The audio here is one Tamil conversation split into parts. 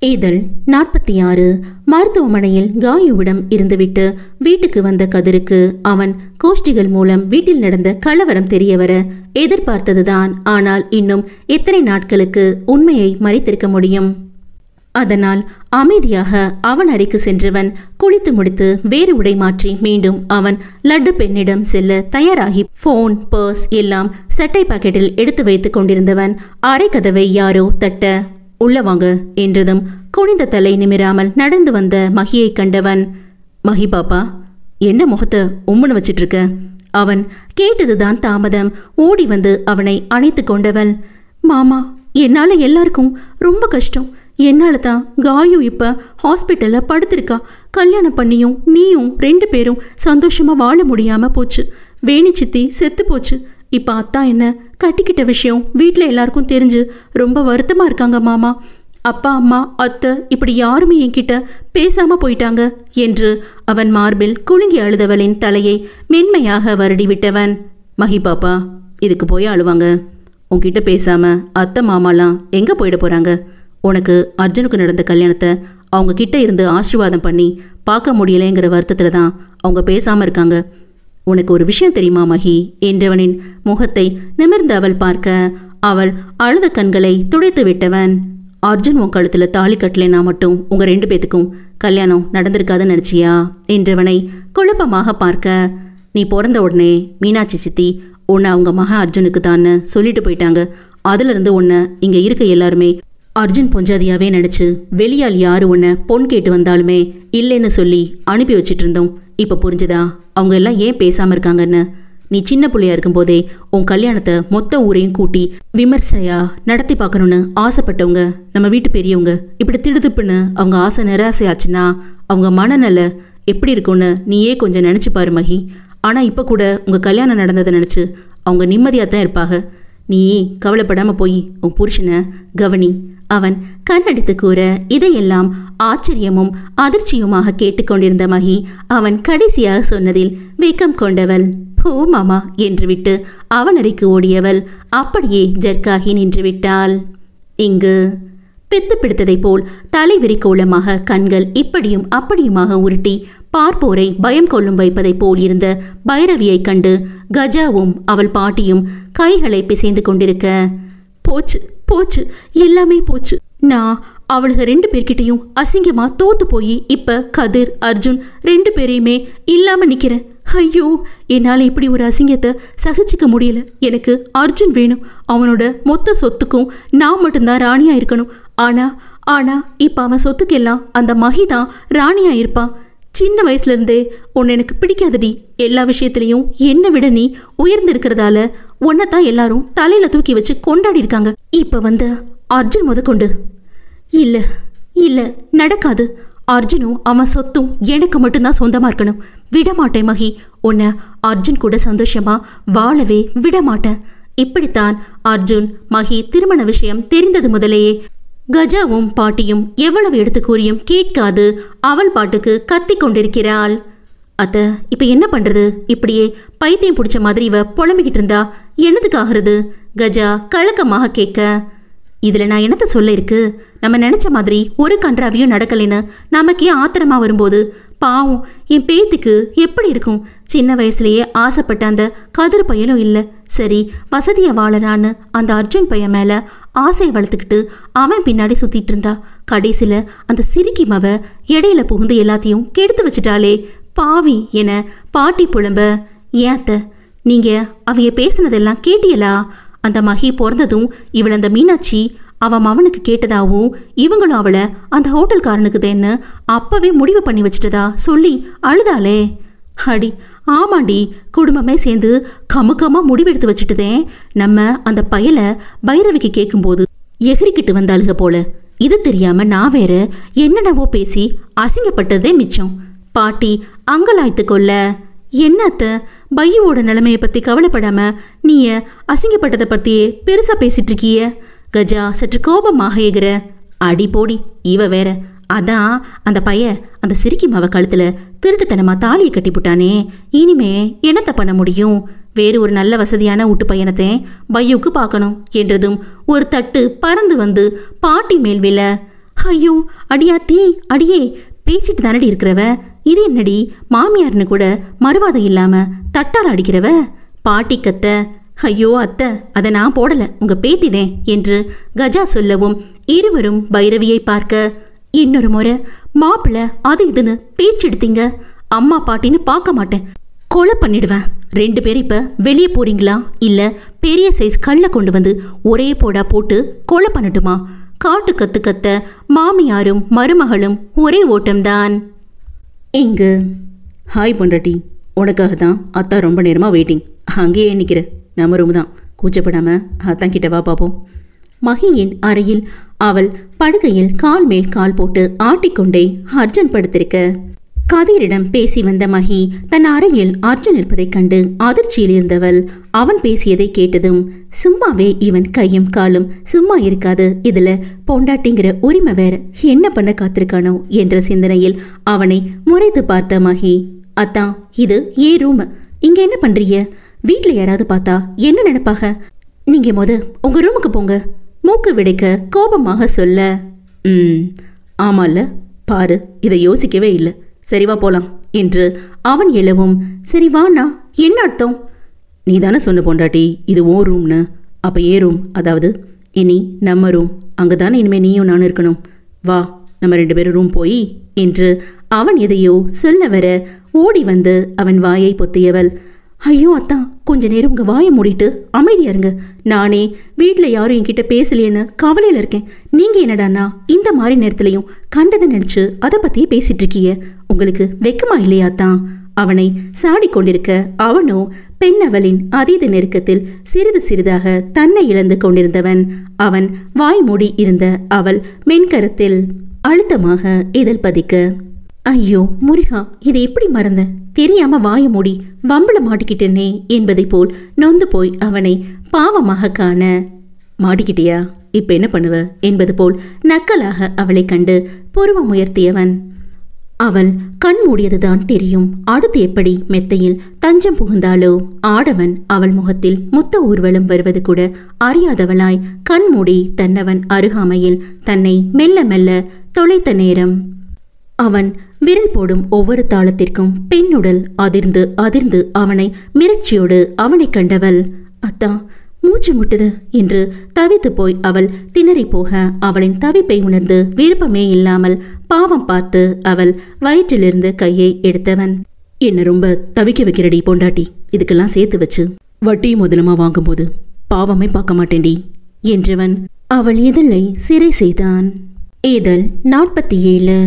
இதழ் 46. மருத்துவமனையில் காயுவிடம் இருந்துவிட்டு வீட்டுக்கு வந்த கதிருக்கு அவன் கோஷ்டிகள் மூலம் வீட்டில் நடந்த கலவரம் தெரியவர எதிர்பார்த்ததுதான். ஆனால் இன்னும் எத்தனை நாட்களுக்கு உண்மையை மறைத்திருக்க முடியும்? அதனால் அமைதியாக அவன் அறைக்கு சென்றவன் குளித்து முடித்து வேறு உடை மாற்றி மீண்டும் அவன் லட்டு பெண்ணிடம் செல்ல தயாராகி போன், பர்ஸ் எல்லாம் சட்டை பாக்கெட்டில் எடுத்து வைத்து கொண்டிருந்தவன் அறை கதவை யாரோ தட்ட உள்ள வாங்க என்றதும் குனிந்த தலை நிமிராமல் நடந்து வந்த மகியை கண்டவன், மகி பாப்பா, என்ன முகத்தை உம்முன்னு வச்சிட்டு இருக்க? அவன் கேட்டதுதான் தாமதம். ஓடி வந்து அவனை அணைத்து கொண்டவள், மாமா, என்னால எல்லாருக்கும் ரொம்ப கஷ்டம். என்னால தான் காயு இப்ப ஹாஸ்பிட்டல்ல படுத்திருக்கா. கல்யாணம் பண்ணியும் நீயும் 2 பேரும் சந்தோஷமா வாழ முடியாம போச்சு. வேணி சித்தி செத்து போச்சு. இப்ப அத்தா என்ன கட்டிக்கிட்ட விஷயம் வீட்டுல எல்லாருக்கும் தெரிஞ்சு ரொம்ப வருத்தமா இருக்காங்க மாமா. அப்பா, அம்மா, அத்தை இப்படி யாருமே என்கிட்ட பேசாம போயிட்டாங்க என்று அவன் மார்பில் குலுங்கி அழுதவளின் தலையை மென்மையாக வருடி விட்டவன், மகி பாப்பா, இதுக்கு போய் அழுவாங்க? உன்கிட்ட பேசாம அத்தை மாமாலாம் எங்க போயிட போறாங்க? உனக்கு அர்ஜுனுக்கு நடந்த கல்யாணத்தை அவங்க கிட்ட இருந்து ஆசீர்வாதம் பண்ணி பார்க்க முடியலைங்கிற வருத்தத்துல தான் அவங்க பேசாம இருக்காங்க. உனக்கு ஒரு விஷயம் தெரியுமா மகி என்றவனின் முகத்தை நிமிர்ந்து அவள் பார்க்க அவள் அழுத கண்களை துடைத்து விட்டவன், அர்ஜுன் உன் கழுத்துல தாலி கட்டலைனா மட்டும் உங்க 2 பேத்துக்கும் கல்யாணம் நடந்திருக்காதுன்னு நினைச்சியா என்றவனை குழப்பமாக பார்க்க, நீ பிறந்த உடனே மீனாட்சி சித்தி உன்னை அவங்க மக அர்ஜுனுக்கு தான்னு சொல்லிட்டு போயிட்டாங்க. அதுல இருந்து உன்னை இங்க இருக்க எல்லாருமே அர்ஜுன் பொஞ்சாதியாவே நினைச்சு வெளியால் யாரு உன்னை பொன் கேட்டு வந்தாலுமே இல்லைன்னு சொல்லி அனுப்பி வச்சிட்டு இருந்தோம். இப்ப புரிஞ்சுதா அவங்க எல்லாம் ஏன் பேசாம இருக்காங்கன்னு? நீ சின்ன பிள்ளையா இருக்கும் போதே உன் கல்யாணத்தை மொத்த ஊரையும் கூட்டி விமர்சையா நடத்தி பார்க்கணும்னு ஆசைப்பட்டவங்க நம்ம வீட்டு பெரியவங்க இப்படி திடுதுப்புன்னு அவங்க ஆசை நிராசையாச்சுன்னா அவங்க மனநல எப்படி இருக்கும்னு நீயே கொஞ்சம் நினைச்சு பாரு மகி. ஆனா இப்ப கூட உங்க கல்யாணம் நடந்ததை நினைச்சு அவங்க நிம்மதியா தான் இருப்பாங்க. நீ கவலைப்படாம போய் உன் புருஷனை கவனி. அவன் கண்ணடித்து கூற இதையெல்லாம் ஆச்சரியமும் அதிர்ச்சியுமாக கேட்டுக்கொண்டிருந்த மகி அவன் கடைசியாக சொன்னதில் வெக்கம் கொண்டவள், போ மாமா என்று விட்டு அவன் அறைக்கு ஓடியவள் அப்படியே ஜர்க்காகி நின்று விட்டாள். இங்கு பித்து பிடித்ததை போல் தலைவிரிக்கோளமாக கண்கள் இப்படியும் அப்படியுமாக உருட்டி பார்ப்போரை பயம் கொள்ளும் வைப்பதை போல் இருந்த பைரவியை கண்டு கஜாவும் அவள் பாட்டியும் கைகளை பிசைந்து கொண்டிருக்க, போச்சு போச்சு, எல்லாமே போச்சு. நான் அவளுக 2 பேர்கிட்டையும் அசிங்கமா தோத்து போய் இப்ப கதிர், அர்ஜுன் 2 பேரையுமே இல்லாம நிக்கிறேன். ஐயோ, என்னால இப்படி ஒரு அசிங்கத்தை சகிச்சுக்க முடியல. எனக்கு அர்ஜுன் வேணும். அவனோட மொத்த சொத்துக்கும் நான் மட்டும்தான் ராணியா இருக்கணும். ஆனா இப்ப அவன் சொத்துக்கெல்லாம் அந்த மகிதான் ராணியா இருப்பான். சின்ன வயசுல இருந்தே உன்னை எனக்கு பிடிக்காதடி. எல்லா விஷயத்திலையும் என்னை விட நீ உயர்ந்திருக்கிறதால உன்னைத்தான் எல்லாரும் தலையில தூக்கி வச்சு கொண்டாடி இருக்காங்க. இப்ப வந்த அர்ஜுன் முதற்கொண்டு இல்ல இல்ல நடக்காது. அர்ஜுனும் அவன் சொத்தும் எனக்கு மட்டும்தான் சொந்தமா இருக்கணும். விடமாட்டேன் மகி. உன்னை அர்ஜுன் கூட சந்தோஷமா வாழவே விடமாட்டேன். இப்படித்தான் அர்ஜுன் மகி திருமண விஷயம் தெரிந்தது முதலேயே கஜாவும் பாட்டியும் எவ்வளவு எடுத்து கூறியும் கேட்காது அவள் பாட்டுக்கு கத்தி கொண்டிருக்கிறாள். அத்த, இப்ப என்ன பண்றது? இப்படியே பைத்தியம் பிடிச்ச மாதிரி இவ புலம்பிக்கிட்டு இருந்தா என்னதுக்காகிறது? கஜா கலக்கமாக கேட்க, இதுல நான் என்னத்த சொல்ல இருக்கு? நம்ம நினைச்ச மாதிரி ஒரு கன்றாவியும் நடக்கலைன்னு நமக்கே ஆத்திரமா வரும்போது பாவம் என் பேத்திக்கு எப்படி இருக்கும்? சின்ன வயசுலயே ஆசைப்பட்ட அந்த கதிர் பையனும் இல்லை. சரி, வசதியை வாழறான்னு அந்த அர்ஜுன் பையன் மேல ஆசையை வளர்த்துக்கிட்டு அவன் பின்னாடி சுத்திட்டு இருந்தா. கடைசியில அந்த சிரிக்கி மவ இடையில புகுந்து எல்லாத்தையும் கெடுத்து வச்சுட்டாளே பாவி என பாட்டி புலம்ப, ஏத்த நீங்க அவைய பேசினதெல்லாம் கேட்டியலா? அந்த மகி பிறந்ததும் இவள் அந்த மீனாட்சி அவன் அவனுக்கு கேட்டதாவும் இவங்களும் அவளை அந்த ஹோட்டல்காரனுக்கு தேன்னு அப்பவே முடிவு பண்ணி வச்சுட்டதா சொல்லி அழுதாளே. அடி ஆமாண்டி, குடும்பமே சேர்ந்து கமுக்கமா முடிவெடுத்து வச்சுட்டுதேன். நம்ம அந்த பயலை பைரவிக்கு கேட்கும்போது எகிரிக்கிட்டு வந்தாளுக போல. இது தெரியாம நான் வேற என்னென்னவோ பேசி அசிங்கப்பட்டதே மிச்சம். பாட்டி அங்கலாய்த்து கொள்ள, என்னத்த பையோட நிலைமையை பத்தி கவலைப்படாம நீய அசிங்கப்பட்டதை பத்தியே பெருசா பேசிட்டு இருக்கிய? கஜா சற்று கோபமாக எகிற, அடி போடி இவ வேற. அதான் அந்த பைய அந்த சிரிக்கி மாவ கழுத்துல திருட்டுத்தனமா தாலியை கட்டிப்புட்டானே. இனிமே என்னத்த பண்ண முடியும்? வேறு ஒரு நல்ல வசதியான வீட்டு பையனத்தை பையுக்கு பார்க்கணும் என்றதும் ஒரு தட்டு பறந்து வந்து பாட்டி மேல் விழ, ஐயோ அடியாத்தி, அடியே, பேசிட்டு தானடி இருக்கிறவ, இது என்னடி மாமியார்னு கூட மறுவாதம் இல்லாம தட்டால் அடிக்கிறவ? பாட்டி கத்த, ஐயோ அத்தை, அதை நான் போடல, உங்க பேத்திதேன் என்று கஜா சொல்லவும் இருவரும் பைரவியை பார்க்க, இன்னொரு முறை மாப்பிள்ள அது இதுன்னு பேச்செடுத்தீங்க, அம்மா பாட்டின்னு பார்க்க மாட்டேன், கொலை பண்ணிடுவேன். 2 பேரும் இப்ப வெளியே போறீங்களா, இல்ல பெரிய சைஸ் கல்ல கொண்டு வந்து ஒரே போடா போட்டு கொலை பண்ணட்டுமா? காட்டு கத்து கத்த மாமியாரும் மருமகளும் ஒரே ஓட்டம்தான். இங்கு ஹாய் பொண்டாட்டி, உனக்காக தான் அத்தா ரொம்ப நேரமாக வெயிட்டிங். அங்கேயே நிற்கிற, நம்ம ரூம் தான், கூச்சப்படாமல் அத்தான் கிட்ட வா பார்ப்போம். மகியின் அறையில் அவள் படுக்கையில் கால் மேல் கால் போட்டு ஆட்டிக்கொண்டே அர்ஜுன் படுத்திருக்க, கதிரிடம் பேசி வந்த மகி தன் அறையில் அர்ஜுன் இருப்பதைக் கண்டு அதிர்ச்சியில் இருந்தவள் அவன் பேசியதை கேட்டதும், சும்மாவே இவன் கையும் காலும் சும்மா இருக்காது, இதுல பொண்டாட்டிங்கிற உரிமை வேற, என்ன பண்ண காத்திருக்கானோ என்ற சிந்தனையில் அவனை முறைத்து பார்த்த மகி, அத்தா இது ஏ ரூம், இங்க என்ன பண்றீங்க? வீட்டுல யாராவது பார்த்தா என்ன நினைப்பாக? நீங்க உங்க ரூமுக்கு போங்க, மூக்கு விடைக்க கோபமாக சொல்ல. ஆமால, பாரு, இதை யோசிக்கவே இல்லை, சரிவா போலாம் என்று அவன் எழவும், சரி வாண்ணா, என்ன அர்த்தம்? நீ தானே சொன்ன பொண்டாட்டி இது ஓ ரூம்னு, அப்போ ஏ ரூம், அதாவது இனி நம்ம ரூம், அங்கே தானே இனிமேல் நீயும் நானும் இருக்கணும், வா நம்ம 2 பேரும் ரூம் போய் என்று அவன் எதையோ சொல்ல வர ஓடி வந்து அவன் வாயை பொத்தியவள், ஐயோ அத்தா, கொஞ்ச நேரம் உங்க வாயை மூடிட்டு அமைதியா இருங்க, நானே வீட்டில் யாரும் என்கிட்ட பேசலையேன்னு கவலையில் இருக்கேன், நீங்க என்னடானா இந்த மாதிரி நேரத்துலையும் கண்டதை நினைச்சு அதை பத்தியே பேசிட்டு இருக்கீங்க, உங்களுக்கு வெக்கமா இல்லையாத்தான்? அவனை சாடி கொண்டிருக்க அவனோ பெண்ணவளின் அதீத நெருக்கத்தில் சிறிது சிறிதாக தன்னை இழந்து கொண்டிருந்தவன். அவன் வாய் மூடி இருந்த அவள் மென்கரத்தில் அழுத்தமாக இதழ் பதிக்க, ஐயோ முருகா, இதை எப்படி மறந்த, தெரியாம வாய மூடி வம்பள மாட்டிக்கிட்டேனே என்பதை போல் நொந்து போய் அவனை பாவமாக காண, மாட்டிக்கிட்டியா, இப்ப என்ன பண்ணுவ என்பது போல் நக்கலாக அவளை கண்டு புருவம் உயர்த்தியவன். அவள் கண் மூடியதுதான் தெரியும், அடுத்து எப்படி மெத்தையில் தஞ்சம் புகுந்தாளோ, ஆடவன் அவள் முகத்தில் முத்த ஊர்வலம் வருவது கூட அறியாதவளாய் கண்மூடி தன்னவன் அருகாமையில் தன்னை மெல்ல மெல்ல தொலைத்த நேரம், அவன் விரல் போடும் ஒவ்வொரு தாளத்திற்கும் பெண்ணுடல் அதிர்ந்து அதிர்ந்து அவனை மிரட்சியோடு அவனை கண்டவள், அத்தா மூச்சு முட்டுது என்று தவித்து போய் அவள் திணறி போக, அவளின் தவிப்பை உணர்ந்து விருப்பமே இல்லாமல் பாவம் பார்த்து அவள் வயிற்றிலிருந்து கையை எடுத்தவன், என்ன ரொம்ப தவிக்க வைக்கிறடி பொண்டாட்டி, இதுக்கெல்லாம் சேர்த்து வச்சு வட்டி முதலமா வாங்கும்போது பாவமே பார்க்க மாட்டேன்டி என்றவன் அவள் இதழை சிறை செய்தான். இதழ் 47.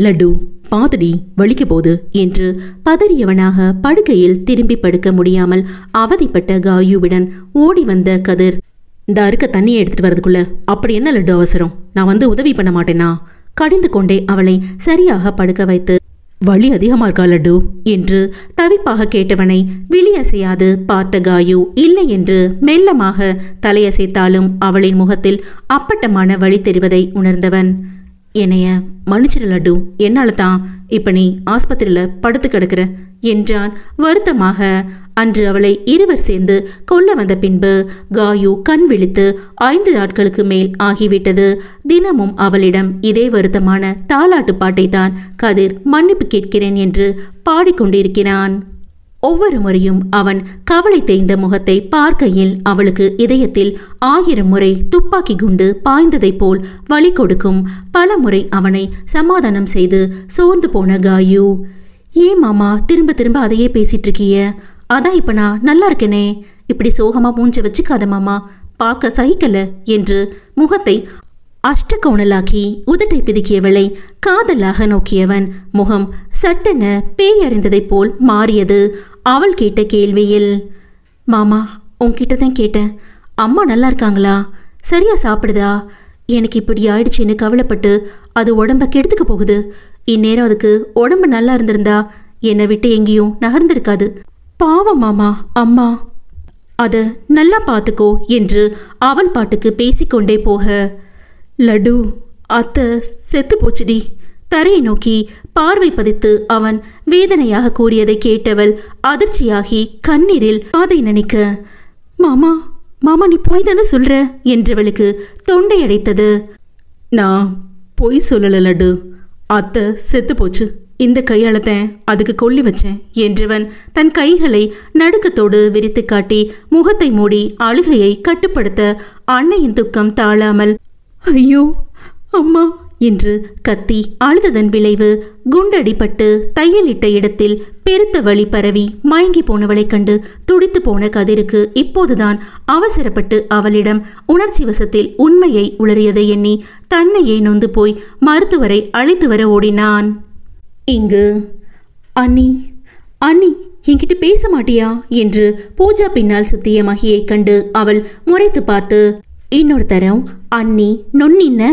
லட்டு பாதடி வலிக்க போது என்று பதறியவனாக படுக்கையில் திரும்பி படுக்க முடியாமல் அவதிப்பட்ட காயுவுடன் ஓடி வந்த கதிர், இந்த அறுக்க தண்ணியை எடுத்துட்டு வரதுக்குள்ள அப்படி என்ன லட்டு அவசரம், நான் வந்து உதவி பண்ண மாட்டேனா? கடிந்து கொண்டே அவளை சரியாக படுக்க வைத்து, வலி அதிகமா இருக்கா லட்டு என்று தவிப்பாக கேட்டவனை விழியசையாது பார்த்த காயு இல்லை என்று மெல்லமாக தலையசைத்தாலும் அவளின் முகத்தில் அப்பட்டமான வழி தெரிவதை உணர்ந்தவன், என்னைய மன்னிச்சிரு லட்டு, என்னால தான் இப்ப நீ ஆஸ்பத்திரியில படுத்து கிடக்கிற என்றான் வருத்தமாக. அன்று அவளை இருவர் சேர்ந்து கொல்ல வந்த பின்பு காயு கண் விழித்து 5 நாட்களுக்கு மேல் ஆகிவிட்டது. தினமும் அவளிடம் இதே வருத்தமான தாலாட்டு பாட்டை தான் கதிர் மன்னிப்பு கேட்கிறேன் என்று பாடிக்கொண்டிருக்கிறான். ஒவ்வொரு முறையும் அவன் கவலை தேய்ந்த முகத்தை பார்க்கையில் அவளுக்கு இதயத்தில் 1000 முறை துப்பாக்கி குண்டு பாய்ந்ததைப் போல் வலி கொடுக்கும். பல முறை அவனை சமாதானம் செய்து சோர்ந்து போன காயு, ஏன் மாமா திரும்ப திரும்ப அதையே பேசிட்டு இருக்கிய, அதான் இப்ப நான் நல்லா இருக்கேனே, இப்படி சோகமா மூஞ்ச வச்சுக்காத மாமா, பார்க்க சகிக்கல என்று முகத்தை அஷ்டகோணலாக்கி உதட்டை பிதுக்கியவளை காதலாக நோக்கியவன் முகம் சட்டென பேய் அறிந்ததைப் போல் மாறியது. அவள் கேட்ட கேள்வியில், மாமா உன்கிட்ட தான் கேட்டேன், அம்மா நல்லா இருக்காங்களா, சரியா சாப்பிடுதா, எனக்கு இப்படி ஆயிடுச்சுன்னு கவலைப்பட்டு அது உடம்ப கெடுத்துக்க போகுது, இந்நேரம் அதுக்கு உடம்பு நல்லா இருந்திருந்தா என்னை விட்டு எங்கேயும் நகர்ந்திருக்காது, பாவம் மாமா, அம்மா அத நல்லா பார்த்துக்கோ என்று அவள் பாட்டுக்கு பேசிக்கொண்டே போக, லட்டு அத்தை செத்து போச்சுடி, தரையை நோக்கி பார்வை பதித்து அவன் வேதனையாக கூறியதை கேட்டவள் அதிர்ச்சியாகி கண்ணீரில் அதை நினைக்க, மாமா மாமா நீ போய் தானே சொல்ற என்றவளுக்கு தொண்டை அடைத்தது. நான் பொய் சொல்லல லட்டு. அத்தை செத்து போச்சு, இந்த கையாளத்தேன் அதுக்கு கொல்லி வச்சேன் என்றவன் தன் கைகளை நடுக்கத்தோடு விரித்து காட்டி முகத்தை மூடி அழுகையை கட்டுப்படுத்த அன்னையின் துக்கம் தாழாமல் ஐயோ அம்மா என்று கத்தி அழுததன் விளைவு குண்டடிப்பட்டு தையலிட்ட இடத்தில் பெருத்த வலி பரவி மயங்கி போனவளைக் கண்டு துடித்து போன கதிருக்கு இப்போதுதான் அவசரப்பட்டு அவளிடம் உணர்ச்சி வசத்தில் உண்மையை உளறியதை எண்ணி தன்னையே நொந்து போய் மருத்துவரை அழைத்து வர ஓடினான். இங்கு அண்ணி அண்ணி என்கிட்ட பேச மாட்டியா என்று பூஜா பின்னால் சுத்திய மகியை கண்டு அவள் முறைத்து பார்த்து இன்னொரு தரம் அண்ணி நொன்னின்ன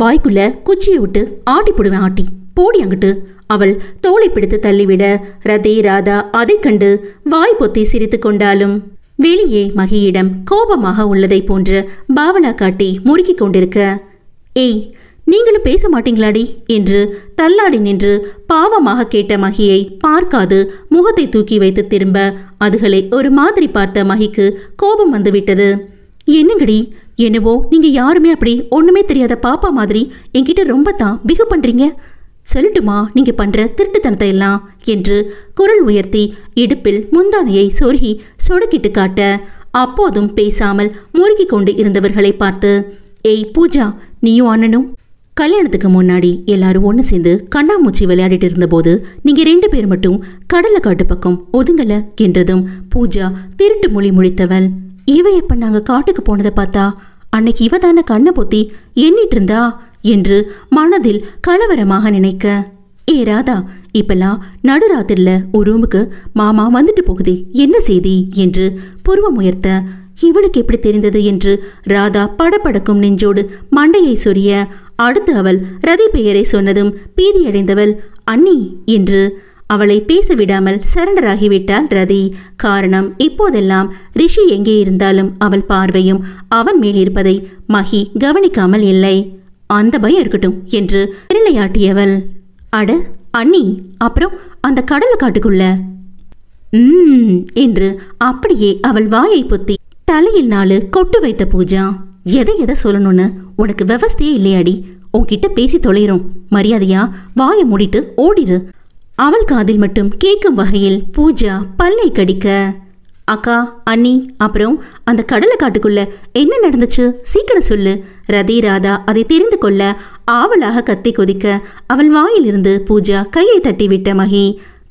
வாய்க்குள்ள குச்சியை விட்டு ஆட்டி போடுவேன் ஆட்டி போடி அங்கிட்டு அவள் தோளை பிடித்து தள்ளிவிட ரதி ராதா அதை கண்டு வாய் பொத்தி சிரித்து கொண்டாலும் வெளியே மகியிடம் கோபமாக உள்ளதை போன்ற பாவலா காட்டி முறுக்கி கொண்டிருக்க ஏய் நீங்களும் பேச மாட்டீங்களாடி என்று தள்ளாடி நின்று பாவமாக கேட்ட மகியை பார்க்காது முகத்தை தூக்கி வைத்து திரும்ப அதுகளை ஒரு மாதிரி பார்த்த மகிக்கு கோபம் வந்துவிட்டது. என்னங்கடி என்னவோ நீங்க யாருமே அப்படி ஒண்ணுமே தெரியாத பாப்பா மாதிரி என்கிட்ட ரொம்ப தான் பிகு பண்றீங்க, சொல்லட்டுமா நீங்க பண்ற திருட்டுத்தனத்தை எல்லாம் என்று குரல் உயர்த்தி இடுப்பில் முந்தானையை சொருகி சொடுக்கிட்டு காட்ட அப்போதும் பேசாமல் முறுக்கி கொண்டு இருந்தவர்களை பார்த்து ஏய் பூஜா, நீயும் அண்ணனும் கல்யாணத்துக்கு முன்னாடி எல்லாரும் ஒன்று சேர்ந்து கண்ணாமூச்சி விளையாடிட்டு இருந்தபோது நீங்க 2 பேர் மட்டும் கடலை காட்டு பக்கம் ஒதுங்கல என்றதும் பூஜா திருட்டு மொழி முழித்தவள். இவ எப்ப நாங்க காட்டுக்கு போனதை பார்த்தா அன்னைக்கு இவ தானே கண்ணை பொத்தி எண்ணிட்டு இருந்தா என்று மனதில் கலவரமாக நினைக்க ஏ ராதா, இப்பெல்லாம் நடுராத்திரில ஒரு ரூமுக்கு மாமா வந்துட்டு போகுதே என்ன செய்தி என்று புருவம் உயர்த்த இவளுக்கு எப்படி தெரிந்தது என்று ராதா படபடக்கும் நெஞ்சோடு மண்டையை சொரிய அடுத்து அவள் ரதி பெயரை சொன்னதும் பீதியடைந்தவள் அண்ணி என்று அவளை பேச விடாமல் சரண்டராகிவிட்டாள் ரதி. காரணம் இப்போதெல்லாம் ரிஷி எங்கே இருந்தாலும் அவள் பார்வையும் அவன் மேல் இருப்பதை மகி கவனிக்காமல் இல்லை. அந்த பயம் இருக்கட்டும் என்று விரலையாட்டியவள் அட அண்ணி, அப்புறம் அந்த கடலை காட்டுக்குள்ள என்று அப்படியே அவள் வாயை பொத்தி தலையில் 4 கொட்டு வைத்த பூஜா எதை சொல்லணும்னு உனக்கு விவஸ்தையே இல்லையாடி, உன்கிட்ட பேசி தொலைறோம், மரியாதையா வாயை மூடிட்டு ஓடிரு. அவள் காதில் மட்டும் கேட்கும் வகையில் பூஜா பல்லை கடிக்க அக்கா அண்ணி, அப்புறம் அந்த கடலை காட்டுக்குள்ள என்ன நடந்துச்சு சீக்கிரம் சொல்லு. ரதி ராதா அதை தெரிந்து கொள்ள ஆவலாக கத்தி கொதிக்க அவள் வாயிலிருந்து பூஜா கையை தட்டிவிட்ட மகி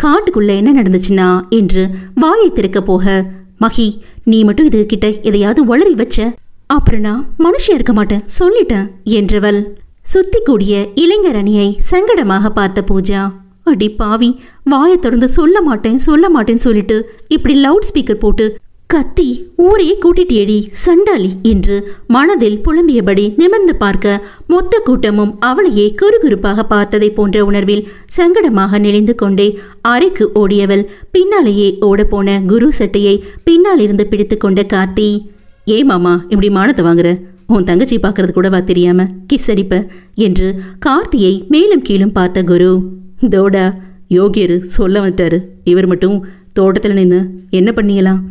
காட்டுக்குள்ள என்ன நடந்துச்சுன்னா என்று வாயை திறக்க போக மகி, நீ மட்டும் இது கிட்ட எதையாவது வளரி வச்ச அப்புறம் நான் மனுஷியா இருக்க மாட்டேன் சொல்லிட்டேன் என்றவள் சுத்தி கூடிய இளைஞர் அணியை சங்கடமாக பார்த்த பூஜா அடி பாவி, வாயை திறந்து சொல்ல மாட்டேன்னு சொல்லிட்டு இப்படி லவுட் ஸ்பீக்கர் போட்டு கத்தி ஊரையே கூட்டிட்டேடி சண்டாளி என்று மனதில் புலம்பியபடி நிமிர்ந்து பார்க்க மொத்த கூட்டமும் அவளையே குறுகுறுப்பாக பார்த்ததை போன்ற உணர்வில் சங்கடமாக நெளிந்து கொண்டே அறைக்கு ஓடியவள் பின்னாலேயே ஓடப்போன குரு சட்டையை பின்னால் இருந்து பிடித்து கொண்ட கார்த்தி ஏ மாமா இப்படி மானத்தை வாங்குற, உன் தங்கச்சி பார்க்கறது கூடவா தெரியாம கிஸ் அடிப்ப என்று கார்த்தியை மேலும் கீழும் பார்த்த குரு தோடா யோகியரு சொல்ல வந்துட்டாரு, இவர் மட்டும் தோட்டத்தில் நின்று என்ன பண்ணியலாம்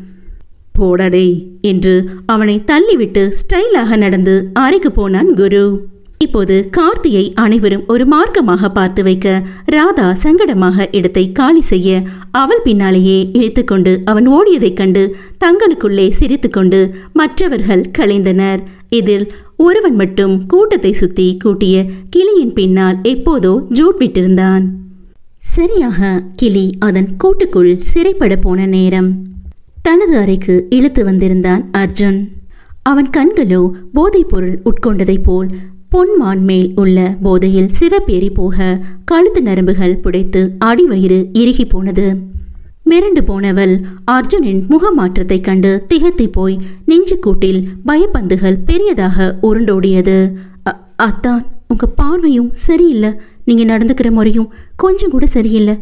போடாடே என்று அவனை தள்ளிவிட்டு ஸ்டைலாக நடந்து அறைக்கு போனான் குரு. இப்போது கார்த்தியை அனைவரும் ஒரு மார்க்கமாக பார்த்து வைக்க ராதா சங்கடமாக இடத்தை காலி செய்ய அவள் பின்னாலேயே இழுத்து கொண்டு அவன் ஓடியதைக் கண்டு தங்களுக்குள்ளே சிரித்து கொண்டு மற்றவர்கள் கலைந்தனர். இதில் ஒருவன் மட்டும் கூட்டத்தை சுத்தி கூட்டிய கிளியின் பின்னால் எப்போதோ ஜூட் விட்டிருந்தான். சரியாக கிளி அதன் கூட்டுக்குள் சிறைப்பட போன நேரம் தனது அறைக்கு இழுத்து வந்திருந்தான் அர்ஜுன். அவன் கண்களோ போதைப் பொருள் உட்கொண்டதைப் போல் பொன்மான் மேல் உள்ள போதையில் சிவப்பேறி போக கழுத்து நரம்புகள் புடைத்து அடிவயிறு இறுகி போனது. மிரண்டு போனவள் அர்ஜுனின் முகமாற்றத்தை கண்டு திகைத்து போய் நெஞ்சுக்கூட்டில் பயப்பந்துகள் பெரியதாக உருண்டோடியது. அத்தான், உங்க பார்வையும் சரியில்லை, நீங்க நடந்துக்கிற முறையும் கொஞ்சம் கூட சரியில்லை,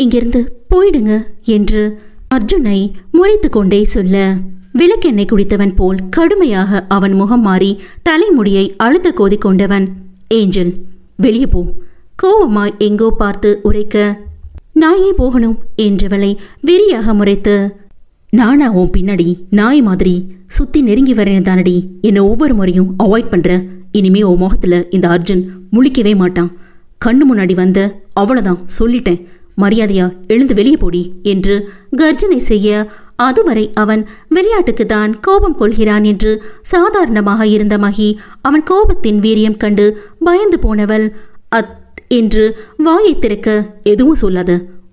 இங்கிருந்து போயிடுங்க என்று அர்ஜுனை முறைத்து கொண்டே சொல்ல விளக்கெண்ணெய் குடித்தவன் போல் கடுமையாக அவன் முகம் மாறி தலைமுடியை அழுத்த கோதி கொண்டவன் ஏஞ்சல் வெளியே போ கோவமாய் எங்கோ பார்த்து உரைக்க நான் ஏன் போகணும் என்றவளை வெறியாக முறைத்து நானா உன் பின்னாடி நாய் மாதிரி சுத்தி நெருங்கி வரேன் தானடி, என்னை ஒவ்வொரு முறையும் அவாய்ட் பண்ற இனிமே உன் முகத்துல இந்த அர்ஜுன் முழிக்கவே மாட்டான். கண்ணு முன்னாடி வந்த அவ்வளவுதான், சொல்லிட்டேன். மரியாதையா எழுந்து வெளியே போடி என்று கர்ஜனை செய்ய, அதுவரை அவன் விளையாட்டுக்கு தான் கோபம் கொள்கிறான் என்று சாதாரணமாக இருந்த மகி அவன் கோபத்தின் வீரியம் கண்டு பயந்து போனவள் என்று வாயை திறக்க, எதுவும் சொல்லாத.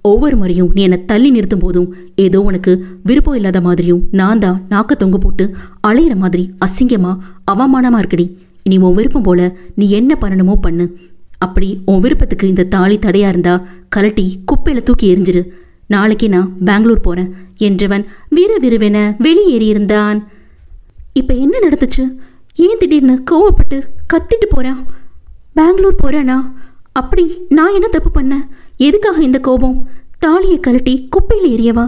ஒவ்வொரு முறையும் நீ என்னை தள்ளி நிறுத்தும் போதும் ஏதோ உனக்கு விருப்பம் இல்லாத மாதிரியும் நான் தான் நாக்க தொங்க போட்டு அலையிற மாதிரி அசிங்கமா அவமானமா இருக்குடி. இனி உன் விருப்பம் போல நீ என்ன பண்ணணுமோ பண்ணு. அப்படி உன் விருப்பத்துக்கு இந்த தாலி தடையா இருந்தா கலட்டி குப்பையில தூக்கி எரிஞ்சிரு. நாளைக்கு நான் பெங்களூர் போறேன் என்றவன் விறுவிறுவென வெளியேறியிருந்தான். இப்ப என்ன நடந்துச்சு? ஏன் திடீர்னு கோவப்பட்டு கத்திட்டு போறான்? பெங்களூர் போறானா? அப்படி நான் என்ன தப்பு பண்ண? எதுக்காக இந்த கோபம்? தாலியை கலட்டி குப்பையில் எறியவா?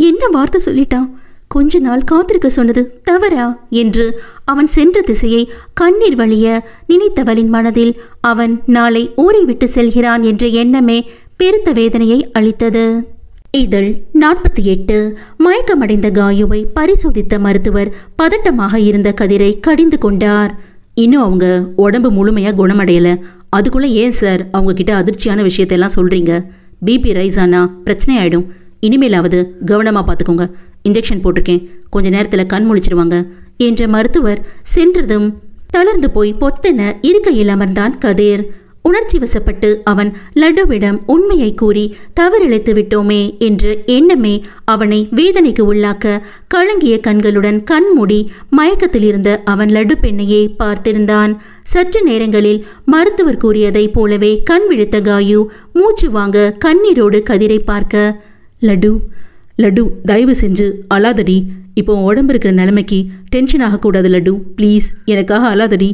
என்ன வார்த்தை சொல்லிட்டான்? கொஞ்ச நாள் காத்திருக்க சொன்னது தவறா என்று அவன் சென்ற திசையை கண்ணீர் வழிய நினைத்தவளின் மனதில் அவன் நாளை ஊரை விட்டு செல்கிறான் என்ற எண்ணமே பெருத்த வேதனையை அளித்தது. இதழ் 48. மயக்கமடைந்த காயுவை பரிசோதித்த மருத்துவர் பதட்டமாக இருந்த கதிரை கடிந்து கொண்டார். இன்னும் அவங்க உடம்பு முழுமையா குணமடையல. அதுக்குள்ள ஏன் சார் அவங்க கிட்ட அதிர்ச்சியான விஷயத்தெல்லாம் சொல்றீங்க? பிபி ரைஸ் ஆனா பிரச்சனை ஆயிடும். இனிமேலாவது கவனமா பார்த்துக்கோங்க. இன்ஜெக்ஷன் போட்டிருக்கேன், கொஞ்ச நேரத்தில் கண் முழிச்சிருவாங்க என்ற மருத்துவர் சென்றதும் தளர்ந்து போய் பொத்தென இருக்கையில் அமர்ந்தான் கதிர். உணர்ச்சி வசப்பட்டு அவன் லட்டுவிடம் உண்மையை கூறி தவறிழைத்து விட்டோமே என்ற எண்ணமே அவனை வேதனைக்கு உள்ளாக்க, கலங்கிய கண்களுடன் கண்மூடி மயக்கத்தில் இருந்த அவன் லட்டு பெண்ணையே பார்த்திருந்தான். சற்று நேரங்களில் மருத்துவர் கூறியதை போலவே கண் விழித்த காயு மூச்சு வாங்க கண்ணீரோடு கதிரை பார்க்க, லட்டு லட்டு தயவு செஞ்சு அழாதடி. இப்போ உடம்பு இருக்கிற நிலைமைக்கு டென்ஷன் ஆகக்கூடாது லட்டு, ப்ளீஸ் எனக்காக அழாதடி,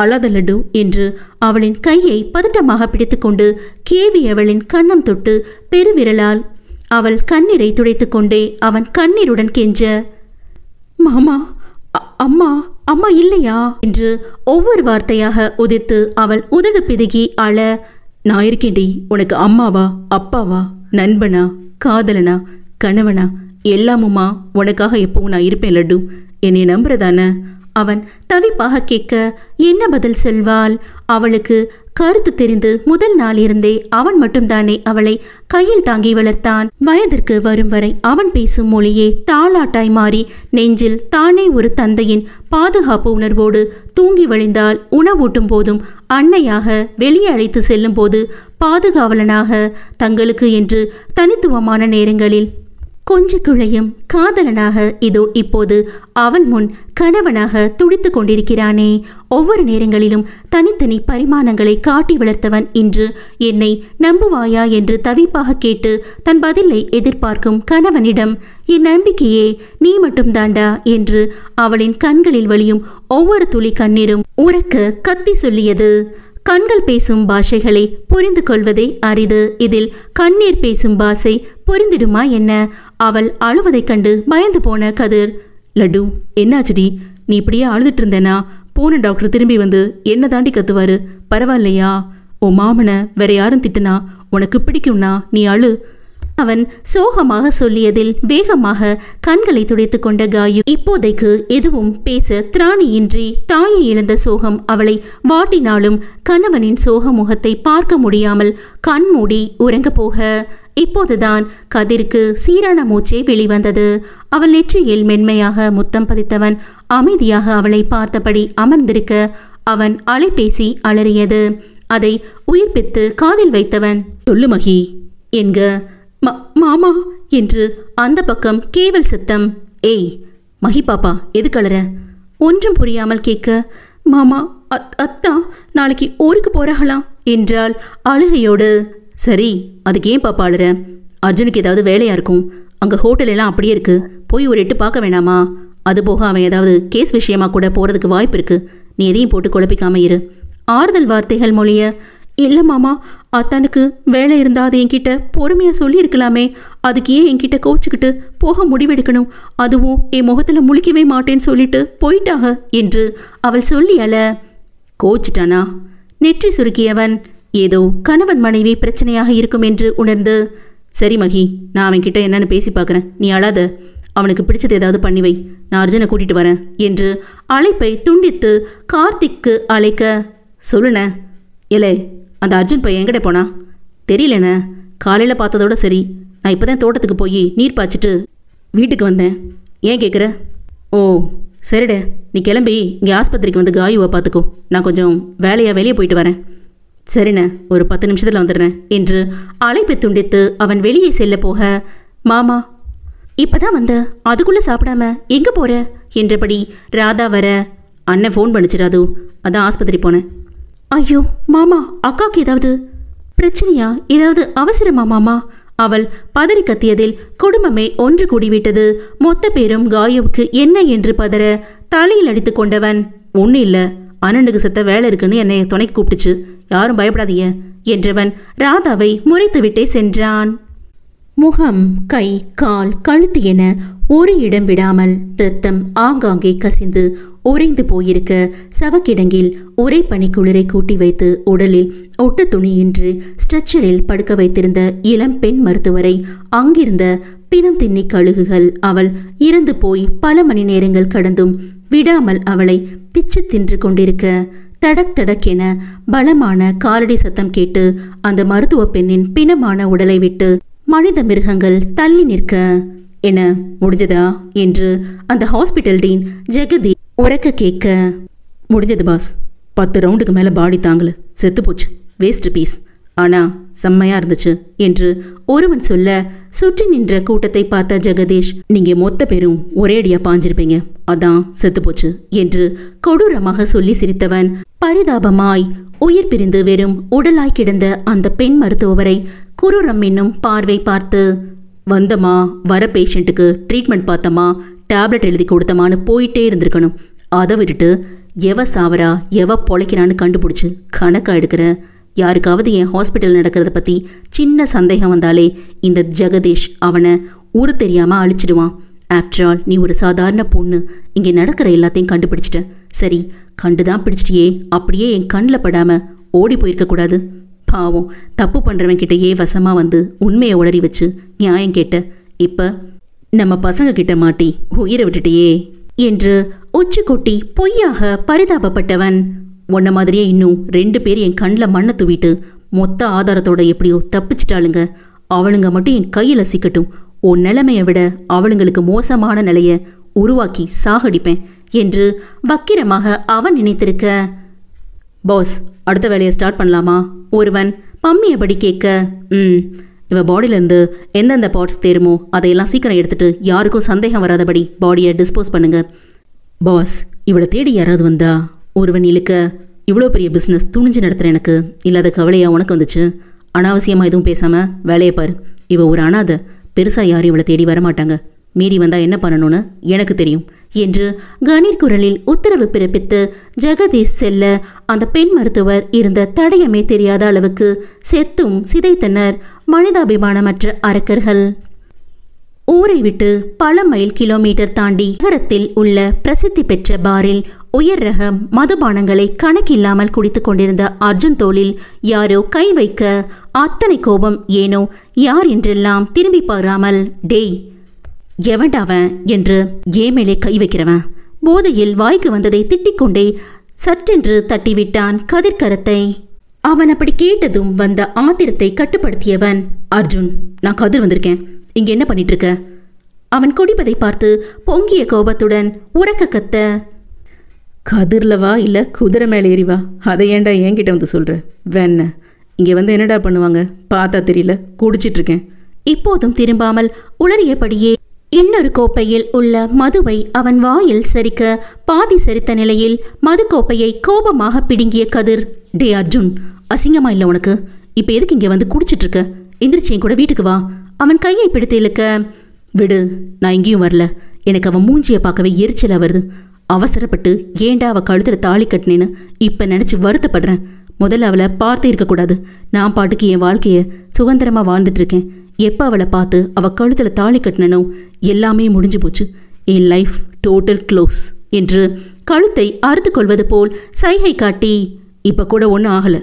அழாத லட்டு என்று அவளின் கையை பதட்டமாக பிடித்துக்கொண்டு கேவி அவளின் கன்னம் தொட்டு பெருவிரலால் அவள் கண்ணீரை துடைத்து கொண்டே அவன் கண்ணீருடன் கெஞ்ச, மாமா, அம்மா, அம்மா இல்லையா என்று ஒவ்வொரு வார்த்தையாக உதிர்த்து அவள் உதடு பிதுகி அழ, நான் இருக்கேன்டி, உனக்கு அம்மாவா, அப்பாவா, நண்பனா, காதலனா, கணவனா, எல்லாமுமா உனக்காக எப்பவும் நான் இருப்பேன் லட்டு, என்னை நம்புறதான? அவன் தவிப்பாக கேட்க என்ன பதில் சொல்வாள்? அவளுக்கு கருத்து தெரிந்து முதல் நாள் இருந்தே அவன் மட்டும்தானே அவளை கையில் தாங்கி வளர்த்தான். வயதிற்கு வரும் வரை அவன் பேசும் மொழியே தாளாட்டாய் மாறி நெஞ்சில் தானே ஒரு தந்தையின் பாதுகாப்பு உணர்வோடு தூங்கி வழிந்தால், உணவூட்டும் போதும் அன்னையாக வெளியே அழைத்து செல்லும் போது பாதுகாவலனாக, தங்களுக்கு என்று தனித்துவமான நேரங்களில் கொஞ்ச குழையும் காதலனாக இதோ இப்போது அவள் முன் கணவனாக துடித்து கொண்டிருக்கிறானே. ஒவ்வொரு நேரங்களிலும் தனித்தனி பரிமாணங்களை காட்டி வளர்த்தவன் இன்று என்னை நம்புவாயா என்று தவிப்பாக கேட்டு தன் பதிலை எதிர்பார்க்கும் கணவனிடம், என் நம்பிக்கையே நீ மட்டும் தாண்டா என்று அவளின் கண்களில் வழியும் ஒவ்வொரு துளி கண்ணீரும் உரக்க கத்தி சொல்லியது. கண்கள் பேசும் பாஷைகளை புரிந்து கொள்வதே அரிது. இதில் கண்ணீர் பேசும் பாஷை புரிந்திடுமா என்ன? அவள் அழுவதைக் கண்டு பயந்து போன கதிர், லட்டு என்னாச்சுடி? நீ இப்படியே அழுதுட்டு இருந்தேனா? போன டாக்டர் திரும்பி வந்து என்ன தாண்டி கத்துவாரு, பரவாயில்லையா? உன் மாமனை வேற யாரும் திட்டுனா உனக்கு பிடிக்கும்னா நீ அழு. அவன் சோகமாக சொல்லியதில் வேகமாக கண்களை துடைத்து கொண்ட காயு இப்போதைக்கு எதுவும் பேச திராணியின்றி தாயை இழந்த சோகம் அவளை வாட்டினாலும் கணவனின் சோக முகத்தை பார்க்க முடியாமல் கண்மூடி உறங்க போக, இப்போதுதான் கதிருக்கு சீரான மூச்சே வெளிவந்தது. அவள் நெற்றியில் மென்மையாக முத்தம் பதித்தவன் அமைதியாக அவளை பார்த்தபடி அமர்ந்திருக்க, அவன் அலைபேசி அலறியது. அதை உயிர்ப்பித்து காதில் வைத்தவன், சொல்லு மகி என்க. மாமா என்று அந்த பக்கம் கேவல் சத்தம். ஏய் மகி பாப்பா, எது கலற? ஒன்றும் புரியாமல் கேட்க, மாமா அத்தா நாளைக்கு ஊருக்கு போறாங்களாம் என்றாள் அழுகையோடு. சரி, அதுக்கு ஏன் பாப்பா அழுற? அர்ஜுனுக்கு ஏதாவது வேலையா இருக்கும். அங்கே ஹோட்டல் எல்லாம் அப்படியே இருக்கு, போய் ஒரு எட்டு பார்க்க வேணாமா? அதுபோக அவன் ஏதாவது கேஸ் விஷயமா கூட போகிறதுக்கு வாய்ப்பு இருக்கு. நீ எதையும் போட்டு குழப்பிக்காம இரு. ஆறுதல் வார்த்தைகள் மொழிய, இல்லை மாமா, அத்தானுக்கு வேலை இருந்தால் அது என்கிட்ட பொறுமையாக சொல்லியிருக்கலாமே. அதுக்கு ஏன் என்கிட்ட கோச்சிக்கிட்டு போக முடிவெடுக்கணும்? அதுவும் என் முகத்தில் முழிக்கவே மாட்டேன்னு சொல்லிட்டு போயிட்டாக என்று அவள் சொல்லி அழ. கோச்சிட்டானா? நெற்றி சுருக்கியவன் ஏதோ கணவன் மனைவி பிரச்சனையாக இருக்கும் என்று உணர்ந்து, சரி மகி, நான் அவன்கிட்ட என்னன்னு பேசி பார்க்குறேன், நீ அழாத. அவனுக்கு பிடிச்சது ஏதாவது பண்ணி வை. நான் அர்ஜுனை கூட்டிட்டு வரேன் என்று அழைப்பை துண்டித்து கார்த்திக்கு அழைக்க, சொல்லுண்ண. ஏலே, அந்த அர்ஜுன் பையன் எங்கடே போனா? தெரியலண்ண, காலையில் பார்த்ததோட சரி. நான் இப்போ தான் தோட்டத்துக்கு போய் நீர் பாய்ச்சிட்டு வீட்டுக்கு வந்தேன். ஏன் கேட்குற? ஓ சரிடே, நீ கிளம்பி இங்கே ஆஸ்பத்திரிக்கு வந்து காயுவை பார்த்துக்கோ. நான் கொஞ்சம் வேலையாக வெளியே போயிட்டு வரேன். சரிண்ணே, ஒரு 10 நிமிஷத்தில் வந்துடுறேன் என்று அழைப்பை துண்டித்து அவன் வெளியே செல்ல போக, மாமா இப்போதான் வந்த, அதுக்குள்ளே சாப்பிடாம எங்கே போகிற என்றபடி ராதா வர, அண்ணன் ஃபோன் பண்ணிச்சு ராது, அதான் ஆஸ்பத்திரி போனேன். ஐயோ மாமா, அக்காவுக்கு ஏதாவது பிரச்சனையா? ஏதாவது அவசரமா மாமா? அவள் பதறி கத்தியதில் குடும்பமே ஒன்று கூடிவிட்டது. மொத்த பேரும் காயுவுக்கு என்ன என்று பதற தலையில் அடித்து கொண்டவன், ஒன்றும் இல்லை, அண்ணனுக்கு செத்த வேலை இருக்குன்னு என்னை துணைக்கு கூப்பிட்டுச்சு, யாரும் பயப்படாதீங்க என்றவன் ராதாவை முறைத்துவிட்டே சென்றான். முகம், கை, கால், கழுத்து என ஒரு இடம் விடாமல் இரத்தம் ஆங்காங்கே கசிந்து உறைந்து போயிருக்க, சவக்கிடங்கில் உரை பனிக்குளிரை கூட்டி வைத்து உடலில் ஒட்ட துணியின்றி ஸ்ட்ரெச்சரில் படுக்க வைத்திருந்த இளம் பெண் மருத்துவரை அங்கிருந்த பிணம் தின்னி கழுகுகள் அவள் இறந்து போய் பல மணி நேரங்கள் கடந்தும் விடாமல் அவளை பிச்சு தின்று கொண்டிருக்க, தடக் தடக் என பலமான காலடி சத்தம் கேட்டு அந்த மருத்துவ பெண்ணின் பிணமான உடலை விட்டு மனித மிருகங்கள் தள்ளி நிற்க, என முடிஞ்சதா என்று அந்த ஹாஸ்பிட்டல் டீன் ஜெகதி உரக்க கேட்க, முடிஞ்சது பாஸ், 10 ரவுண்டுக்கு மேலே பாடி தாங்கல, செத்து போச்சு, வேஸ்ட் பீஸ், ஆனால் செம்மையாக இருந்துச்சு என்று ஒருவன் சொல்ல, சுற்றி நின்ற கூட்டத்தை பார்த்த ஜெகதீஷ், நீங்கள் மொத்த பேரும் ஒரேடியாக பாஞ்சிருப்பீங்க, அதான் செத்து போச்சு என்று கொடூரமாக சொல்லி சிரித்தவன் பரிதாபமாய் உயிர் பிரிந்து வெறும் உடலாய் கிடந்த அந்த பெண் மருத்துவரை குரூரம் என்னும் பார்வை பார்த்து, வந்தமா, வர பேஷண்ட்டுக்கு ட்ரீட்மெண்ட் பார்த்தமா, டேப்லெட் எழுதி கொடுத்தமான்னு போயிட்டே இருந்திருக்கணும். அதை விட்டுட்டு எவ சாவரா எவ பொழைக்கிறான்னு கண்டுபிடிச்சி கணக்காக எடுக்கிற. யாருக்காவது என் ஹாஸ்பிட்டல் நடக்கிறத பற்றி சின்ன சந்தேகம் வந்தாலே இந்த ஜெகதீஷ் அவனை ஊரு தெரியாமல் அழிச்சிடுவான். ஆஃப்டர் ஆல் நீ ஒரு சாதாரண பொண்ணு, இங்கே நடக்கிற எல்லாத்தையும் கண்டுபிடிச்சிட்ட. சரி, கண்டுதான் பிடிச்சிட்டியே, அப்படியே என் கண்ணில் படாமல் ஓடி போயிருக்கக்கூடாது. பாவம், தப்பு பண்ணுறவன் கிட்டேயே வசமாக வந்து உண்மையை உளறி வச்சு நியாயம் கேட்ட. இப்போ நம்ம பசங்க கிட்ட மாட்டி உயிரை விட்டுட்டியே என்று உச்சி கொட்டி பொய்யாக பரிதாபப்பட்டவன், உன்ன மாதிரியே இன்னும் 2 பேர் என் கண்ணில் மண்ணை தூவிட்டு மொத்த ஆதாரத்தோட எப்படியோ தப்பிச்சிட்டாளுங்க. அவளுங்க மட்டும் என் கையில் சிக்கட்டும். உன் நிலைமையை விட அவளுங்களுக்கு மோசமான நிலையை உருவாக்கி சாகடிப்பேன் என்று வக்கிரமாக அவன் நினைத்திருக்க, பாஸ் அடுத்த வேலையை ஸ்டார்ட் பண்ணலாமா? ஒருவன் பம்மியபடி கேட்க, இவ பாடியிலேருந்து எந்தெந்த பார்ட்ஸ் தேருமோ அதையெல்லாம் சீக்கிரம் எடுத்துட்டு யாருக்கும் சந்தேகம் வராதபடி பாடியை டிஸ்போஸ் பண்ணுங்க. பாஸ், இவளை தேடி யாராவது வந்தா? ஒருவன் இழுக்க, இவ்வளோ பெரிய பிஸ்னஸ் துணிஞ்சு நடத்துகிற எனக்கு இல்லாத கவலையாக உனக்கு வந்துச்சு. அனாவசியமாக எதுவும் பேசாமல் வேலையை பாரு. இவ ஒரு அனாதை, பெருசாக யாரும் இவளை தேடி வரமாட்டாங்க. மீறி வந்தால் என்ன பண்ணணும்னு எனக்கு தெரியும் என்று கணீர் குரலில் உத்தரவு பிறப்பித்து ஜெகதீஷ் செல்ல, அந்த பெண் மருத்துவர் இருந்த தடயமே தெரியாத அளவுக்கு செத்தும் சிதைத்தனர் மனிதாபிமானமற்ற அரக்கர்கள். ஊரை விட்டு பல மைல் கிலோமீட்டர் தாண்டி நகரத்தில் உள்ள பிரசித்தி பெற்ற பாரில் உயர் ரக மதுபானங்களை கணக்கில்லாமல் குடித்து கொண்டிருந்த அர்ஜுன் தோளில் யாரோ கை வைக்க அத்தனை கோபம் ஏனோ யார் என்றெல்லாம் திரும்பி பாராமல், டேய் எவன்டாவன் என்று ஏமேலே கை வைக்கிறவன். போதையில் வாய்க்கு வந்ததை திட்டிக்கொண்டே சற்றென்று தட்டிவிட்டான் கதிர்கரத்தை. அவன் அப்படி கேட்டதும் வந்த ஆத்திரத்தை கட்டுப்படுத்தியவன், அர்ஜுன், நான் கதிர் வந்திருக்கேன், இங்க என்ன பண்ணிட்டு இருக்க? அவன் குடிப்பதை பார்த்து பொங்கிய கோபத்துடன் உரக்க கத்த, கதிர்ல வா இல்ல குதிரை மேலே ஏறி வா, அதை ஏன்டா என்கிட்ட வந்து சொல்ற? வேண இங்கே வந்து என்னடா பண்ணுவாங்க பார்த்தா தெரியல, குடிச்சிட்டு இருக்கேன். இப்போதும் திரும்பாமல் உளறியபடியே இன்னொரு கோப்பையில் உள்ள மதுவை அவன் வாயில் சரிக்க பாதி சரித்த நிலையில் மது கோப்பையை கோபமாக பிடுங்கிய கதிர், டே அர்ஜுன், அசிங்கமா இல்லை உனக்கு? இப்போ எதுக்கு இங்கே வந்து குடிச்சிட்டு இருக்க? எந்திரிச்சேன் கூட வீட்டுக்கு வா. அவன் கையை பிடித்து இழுக்க, விடு, நான் எங்கேயும் வரல, எனக்கு அவன் மூஞ்சியை பார்க்கவே எரிச்சலாக வருது. அவசரப்பட்டு ஏண்டா அவள் கழுத்தில் தாலி கட்டினேன்னு இப்போ நினச்சி வருத்தப்படுறேன். முதல்ல அவளை பார்த்தே இருக்கக்கூடாது. நான் பாட்டுக்கு என் வாழ்க்கையை சுதந்திரமாக வாழ்ந்துட்டு இருக்கேன். எப்போ அவளை பார்த்து அவள் கழுத்தில் தாலி கட்டினனோ எல்லாமே முடிஞ்சு போச்சு. என் லைஃப் டோட்டல் க்ளோஸ் என்று கழுத்தை அறுத்து கொள்வது போல் சைகை காட்டி, இப்போ கூட ஒன்றும் ஆகலை.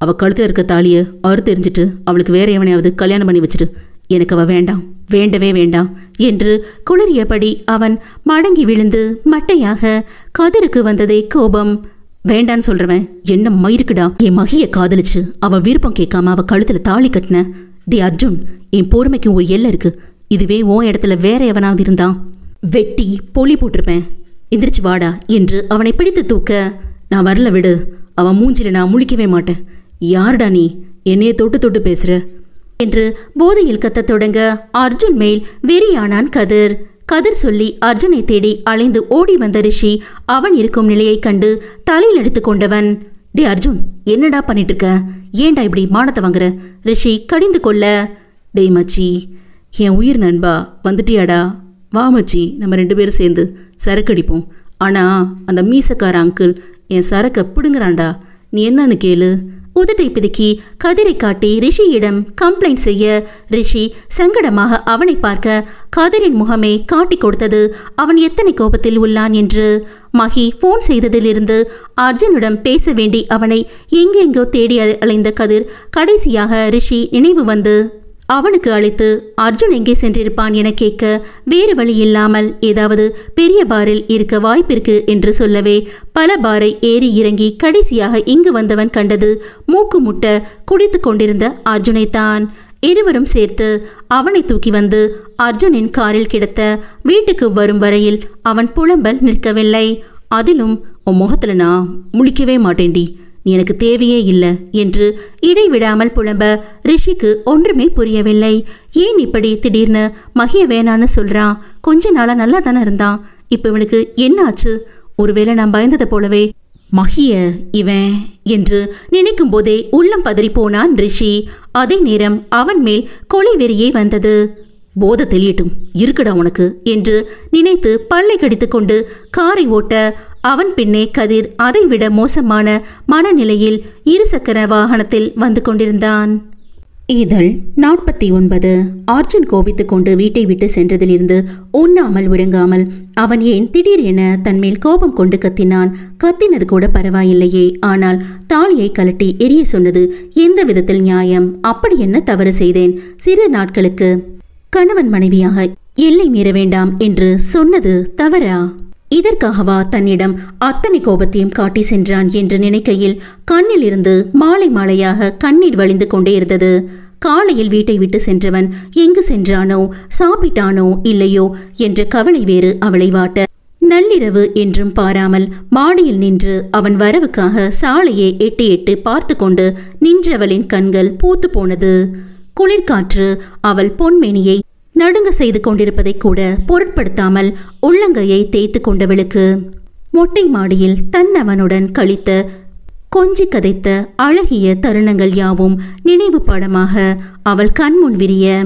அவள் கழுத்தில் இருக்க தாலியை அறுத்து எரிஞ்சிட்டு அவளுக்கு வேற எவனையாவது கல்யாணம் பண்ணி வச்சுட்டு எனக்கு அவ வேண்டாம், வேண்டவே வேண்டாம் என்று குளறியபடி அவன் மடங்கி விழுந்து மட்டையாக கதிருக்கு வந்ததே கோபம். வேண்டான்னு சொல்றவன் என்ன மயிருக்குடா? என் மகிய காதலிச்சு அவ விருப்பம் கேட்காம அவ கழுத்துல தாலி கட்டின. டே அர்ஜுன், என் பொறுமைக்கு ஒரு எல்லை இருக்கு. இதுவே உன் இடத்துல வேற எவனாவது இருந்தான் வெட்டி பொலி போட்டிருப்பேன். எந்திரிச்சு வாடா என்று அவனை பிடித்து தூக்க, நான் வரல விடு, அவன் மூஞ்சில நான் முழிக்கவே மாட்டேன். யாருடா நீ, என்னைய தொட்டு தொட்டு பேசுற என்று போதையில் கத்தத் தொடங்க அர்ஜுன் மேல் வெறியானான் கதிர். கதிர் சொல்லி அர்ஜுனை தேடி அலைந்து ஓடி வந்த ரிஷி அவன் இருக்கும் நிலையை கண்டு தலையில் எடுத்து கொண்டவன், டே அர்ஜுன், என்னடா பண்ணிட்டு இருக்க? ஏண்டா இப்படி மானத்தை வாங்குற? ரிஷி கடிந்து கொள்ள, டேய் மச்சி, என் உயிர் நண்பா, வந்துட்டியாடா? வா மச்சி, நம்ம 2 பேரும் சேர்ந்து சரக்கு அடிப்போம். ஆனால் அந்த மீசக்கார அங்கிள் என் சரக்கை பிடுங்குறான்டா, நீ என்னன்னு கேளு. உதட்டை பிதுக்கி கதிரை காட்டி ரிஷியிடம் கம்ப்ளைண்ட் செய்ய ரிஷி சங்கடமாக அவனை பார்க்க கதிரின் முகமே காட்டி கொடுத்தது அவன் எத்தனை கோபத்தில் உள்ளான் என்று. மகி ஃபோன் செய்ததிலிருந்து அர்ஜுனிடம் பேச வேண்டி அவனை எங்கெங்கோ தேடி அலைந்த கதிர் கடைசியாக ரிஷி நினைவு வந்து அவனுக்கு அழைத்து அர்ஜுன் எங்கே சென்றிருப்பான் என கேட்க வேறு வழி இல்லாமல் ஏதாவது பெரிய பாரில் இருக்க வாய்ப்பிருக்கு என்று சொல்லவே பல பாரை ஏறி இறங்கி கடைசியாக இங்கு வந்தவன் கண்டது மூக்கு முட்ட குடித்து கொண்டிருந்த அர்ஜுனைத்தான். இருவரும் சேர்த்து அவனை தூக்கி வந்து அர்ஜுனின் காரில் கிடத்த வீட்டுக்கு வரும் வரையில் அவன் புலம்பல் நிற்கவில்லை. அதிலும் உன் முகத்துல நான் முழிக்கவே மாட்டேன்டி, நீ எனக்கு தேவையே இல்லை என்று இடைவிடாமல் புலம்ப ரிஷிக்கு ஒன்றுமே புரியவில்லை. ஏன் இப்படி திடீர்னு மகிய வேணான்னு சொல்றான்? கொஞ்ச நாளா நல்லா தானே இருந்தான், இப்போ இவனுக்கு என்ன ஆச்சு? ஒருவேளை நான் பயந்ததை போலவே மகிய இவன் என்று நினைக்கும் போதே உள்ளம் பதறி போனான் ரிஷி. அதே நேரம் அவன் மேல் கொலை வெறியே வந்தது. போதை தெளியட்டும், இருக்குடா உனக்கு என்று நினைத்து பல்லை கடித்து கொண்டு காரை ஓட்ட அவன் பின்னே கதிர் அதைவிட மோசமான மனநிலையில் இருசக்கர வாகனத்தில் வந்து கொண்டிருந்தான். இதழ் 49. அர்ஜுன் கோபித்துக் கொண்டு வீட்டை விட்டு சென்றதிலிருந்து உண்ணாமல் உறங்காமல் அவன் ஏன் திடீரென தன்மேல் கோபம் கொண்டு கத்தினான்? கத்தினது கூட பரவாயில்லையே, ஆனால் தாலியை கலட்டி எரிய சொன்னது எந்த விதத்தில் நியாயம்? அப்படி என்ன தவறு செய்தேன்? சிறு நாட்களுக்கு கணவன் மனைவியாக எல்லை மீற வேண்டாம் என்று சொன்னது தவறா? இதற்காகவா தன்னிடம் அத்தனை கோபத்தையும் காட்டி சென்றான் என்று நினைக்கையில் கண்ணில் இருந்து மாலை மாலையாக கண்ணீர் வழிந்து கொண்டே இருந்தது. காலையில் வீட்டை விட்டு சென்றவன் எங்கு சென்றானோ, சாப்பிட்டானோ இல்லையோ என்ற கவலை வேறு அவளை வாட்ட, நள்ளிரவு என்றும் பாராமல் மாடியில் நின்று அவன் வரவுக்காக சாலையை எட்டி பார்த்து கொண்டு நின்றவளின் கண்கள் பூத்து போனது. குளிர்காற்று அவள் பொன்மேனியை நடுங்க செய்து கொண்டிருப்பதை கூட பொருட்படுத்தாமல் உள்ளங்கையை தேய்த்து கொண்டவளுக்கு மொட்டை மாடியில் தன்னவனுடன் கழித்த கொஞ்சி கதைத்த அழகிய தருணங்கள் யாவும் நினைவு படமாக அவள் கண்முன் விரிய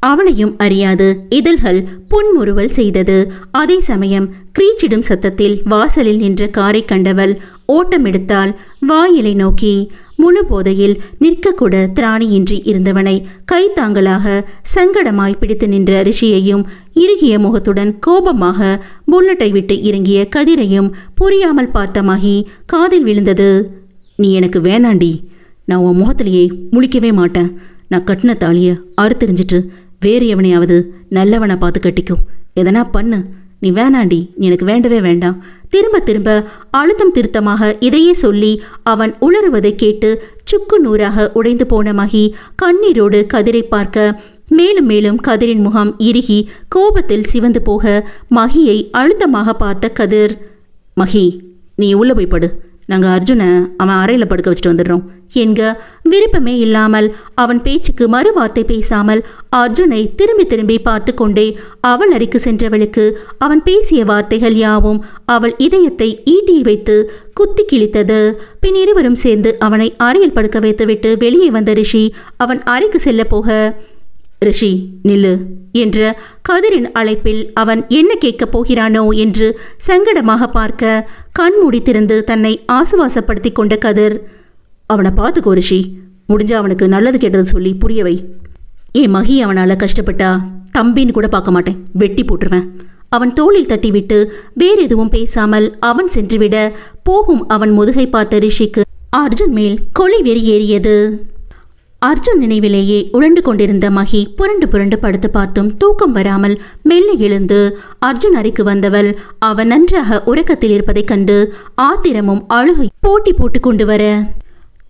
அவளையும் அறியாது இதழ்கள் புன்முறுவல் செய்தது. அதே சமயம் கிரீச்சிடும் சத்தத்தில் வாசலில் நின்ற காரை கண்டவள் ஓட்டமெடுத்தாள் வாயிலை நோக்கி. முழு போதையில் நிற்கக்கூட திராணியின்றி இருந்தவனை கைத்தாங்களாக சங்கடமாய் பிடித்து நின்ற ரிஷியையும் இறுகிய முகத்துடன் கோபமாக புல்லட்டை விட்டு இறங்கிய கதிரையும் புரியாமல் பார்த்த மகி காதில் விழுந்தது, நீ எனக்கு வேணாண்டி, நான் உன் முகத்திலேயே முழிக்கவே மாட்டேன். நான் கட்டின தாலியை அறுத்தெறிஞ்சிட்டு வேறு எவனையாவது நல்லவனை பார்த்து கட்டிக்கும், எதனா பண்ணு, நீ வேணாண்டி, நீ எனக்கு வேண்டவே வேண்டாம். திரும்ப திரும்ப அழுத்தம் திருத்தமாக இதையே சொல்லி அவன் உளறுவதை கேட்டு சுக்கு நூறாக உடைந்து போன மகி கண்ணீரோடு கதிரை பார்க்க மேலும் மேலும் கதிரின் முகம் இறுகி கோபத்தில் சிவந்து போக மகியை அழுத்தமாக பார்த்த கதிர், மகி நீ உள்ள போய் படு, நாங்கள் அர்ஜுனை அவன் அறையில் படுக்க வச்சுட்டு வந்துடுறோம் என்க விருப்பமே இல்லாமல் அவன் பேச்சுக்கு மறு வார்த்தை பேசாமல் அர்ஜுனை திரும்பி திரும்பி பார்த்து கொண்டே அவள் அறைக்கு சென்றவளுக்கு அவன் பேசிய வார்த்தைகள் யாவும் அவள் இதயத்தை ஈட்டில் வைத்து குத்தி கிழித்தது. பின் இருவரும் சேர்ந்து அவனை அறையில் படுக்க வைத்துவிட்டு வெளியே வந்த ரிஷி அவன் அறைக்கு செல்ல போக, ரிஷி நில்லு என்ற கதிரின் அழைப்பில் அவன் என்ன கேட்கப் போகிறானோ என்று சங்கடமாக பார்க்க கண்மூடி திறந்து தன்னை ஆசுவாசப்படுத்தி கொண்ட கதிர், அவனை பார்த்துக்கோ ரிஷி, முடிஞ்சா அவனுக்கு நல்லது கெட்டது சொல்லி புரியவை. ஏன் மகி அவனால் கஷ்டப்பட்டா தம்பின்னு கூட பார்க்க மாட்டேன், வெட்டி போட்டுருவேன். அவன் தோளில் தட்டிவிட்டு வேறு எதுவும் பேசாமல் அவன் சென்றுவிட போகும் அவன் முதுகை பார்த்த ரிஷிக்கு அர்ஜுன் மேல் கொலை வெறி ஏறியது. அர்ஜுன் நினைவிலேயே உழண்டு கொண்டிருந்த மகி புரண்டு புரண்டு படுத்து பார்த்தும் தூக்கம் வராமல் மெல்ல எழுந்து அர்ஜுன் அறைக்கு வந்தவள் அவன் நன்றாக உறக்கத்தில் இருப்பதைக் கண்டு ஆத்திரமும் அழுகை போட்டி போட்டு கொண்டு வர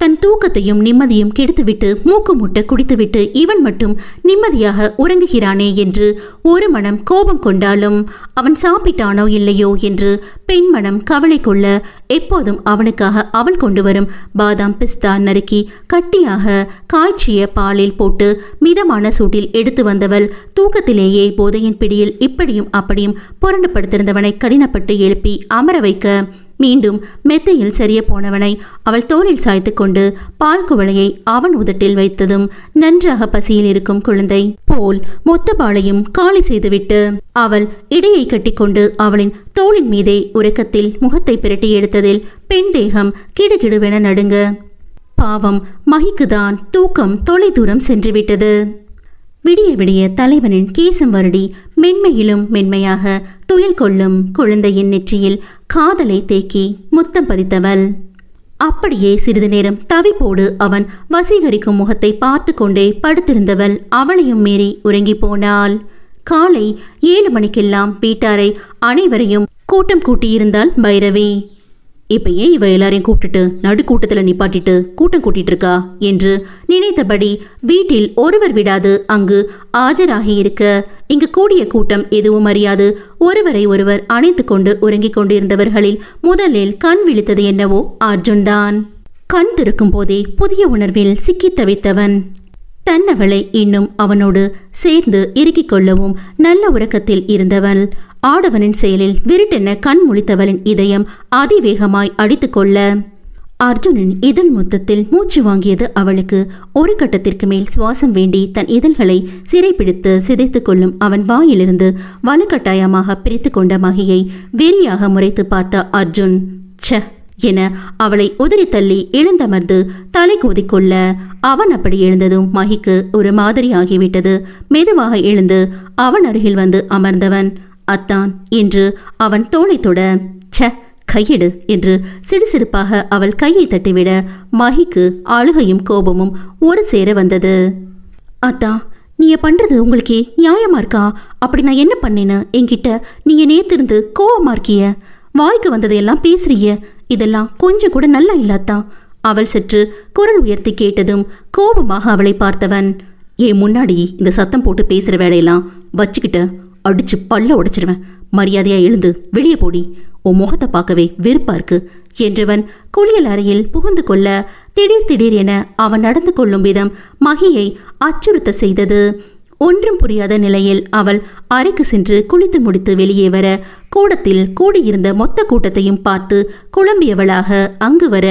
தன் தூக்கத்தையும் நிம்மதியும் கெடுத்துவிட்டு மூக்கு முட்டை குடித்துவிட்டு இவன் மட்டும் நிம்மதியாக உறங்குகிறானே என்று ஒரு மனம் கோபம் கொண்டாலும் அவன் சாப்பிட்டானோ இல்லையோ என்று பெண் மனம் கவலை கொள்ள எப்போதும் அவனுக்காக அவள் கொண்டு வரும் பாதாம் பிஸ்தா நறுக்கி கட்டியாக காய்ச்சிய பாலில் போட்டு மிதமான சூட்டில் எடுத்து வந்தவள் தூக்கத்திலேயே போதையின் பிடியில் இப்படியும் அப்படியும் புரண்டு படுத்திருந்தவனை கடினப்பட்டு எழுப்பி அமர வைக்க மீண்டும் மெத்தையில் சரிய போனவனை அவள் தோளில் சாய்த்து கொண்டு பால் குவளையை அவன் உதட்டில் வைத்ததும் நன்றாக பசியில் இருக்கும் குழந்தை போல் மொத்த பாலையும் காலி செய்துவிட்டு அவள் இடையை கட்டிக்கொண்டு அவளின் தோளின் மீதே உறக்கத்தில் முகத்தை பிரட்டி எடுத்ததில் பெண் தேகம் கிடுகிடுவென நடுங்க. பாவம் மகிக்குதான் தூக்கம் தொலை தூரம் சென்றுவிட்டது. விடிய விடிய தலைவனின் கேசம் வருடி மென்மையிலும் மென்மையாக துயில் கொள்ளும் குழந்தையின் நெற்றியில் காதலை தேக்கி முத்தம் பதித்தவள். அப்படியே சிறிது நேரம் தவிப்போடு அவன் வசீகரிக்கும் முகத்தை பார்த்து கொண்டே படுத்திருந்தவள் அவளையும் மீறி உறங்கி போனாள். காலை 7 மணிக்கெல்லாம் வீட்டாரை அனைவரையும் கூட்டம் கூட்டியிருந்தாள் பைரவி. இப்ப ஏன் இவ எல்லாரையும் கூப்பிட்டுட்டு நடு கூட்டத்துல நிப்பாட்டிட்டு கூட்டம் கூட்டிட்டு இருக்கா என்று நினைத்தபடி வீட்டில் ஒருவர் விடாது அங்கு ஆஜராகி இருக்க இங்கு கூடிய கூட்டம் எதுவும் அறியாது ஒருவரை ஒருவர் அணைத்து கொண்டு உறங்கிக் கொண்டிருந்தவர்களில் முதலில் கண் விழித்தது என்னவோ அர்ஜுன் தான். கண் திறக்கும் போதே புதிய உணர்வில் சிக்கி தவித்தவன் தன்னவளை இன்னும் அவனோடு சேர்ந்து இறுக்கிக் கொள்ளவும் நல்ல உறக்கத்தில் இருந்தவள் ஆடவனின் செயலில் விருட்டென கண் முழித்தவளின் இதயம் அதிவேகமாய் அடித்துக்கொள்ள அர்ஜுனின் இதழ் முத்தத்தில் மூச்சு வாங்கியது அவளுக்கு. ஒரு கட்டத்திற்கு மேல் சுவாசம் வேண்டி தன் இதழ்களை சிறைப்பிடித்து சிதைத்து கொள்ளும் அவன் வாயிலிருந்து வலுக்கட்டாயமாக பிரித்து கொண்ட மகியை வெறியாக முறைத்து பார்த்த அர்ஜுன் ச என அவளை உதறி தள்ளி எழுந்தமர்ந்து தலை கூதிக்கொள்ள அவன் அப்படி எழுந்ததும் மகிக்கு ஒரு மாதிரி ஆகிவிட்டது. மெதுவாக எழுந்து அவன் அருகில் வந்து அமர்ந்தவன் அத்தான் என்று அவன் தோளை தொட ச கையிடு என்று சிடுசிடுப்பாக அவள் கையை தட்டிவிட மகிக்கு அழுகையும் கோபமும் ஒரு சேர வந்தது. அத்தா நீ பண்றது உங்களுக்கே நியாயமா இருக்கா? அப்படி நான் என்ன பண்ணேன்னு என்கிட்ட நீங்க நேத்திருந்து கோவமா இருக்கிய, வாய்க்கு வந்ததையெல்லாம் பேசுறிய, இதெல்லாம் கொஞ்சம் கூட நல்லா இல்லாதான். அவள் சற்று குரல் உயர்த்தி கேட்டதும் கோபமாக அவளை பார்த்தவன் ஏன் முன்னாடி இந்த சத்தம் போட்டு பேசுற வேலையெல்லாம் வச்சுக்கிட்ட அடிச்சு பல்ல உடைச்சிருவேன். மரியாதையா எழுந்து வெளியே போடி, உன் முகத்தை பார்க்கவே வெறுப்பா இருக்கு என்றவன் குளியல் அறையில் புகுந்து கொள்ள திடீர் என அவன் நடந்து கொள்ளும் விதம் மகியை அச்சுறுத்த செய்தது. ஒன்றும் புரியாத நிலையில் அவள் அறைக்கு சென்று குளித்து முடித்து வெளியே வர கூடத்தில் கூடியிருந்த மொத்த கூட்டத்தையும் பார்த்து குழம்பியவளாக அங்கு வர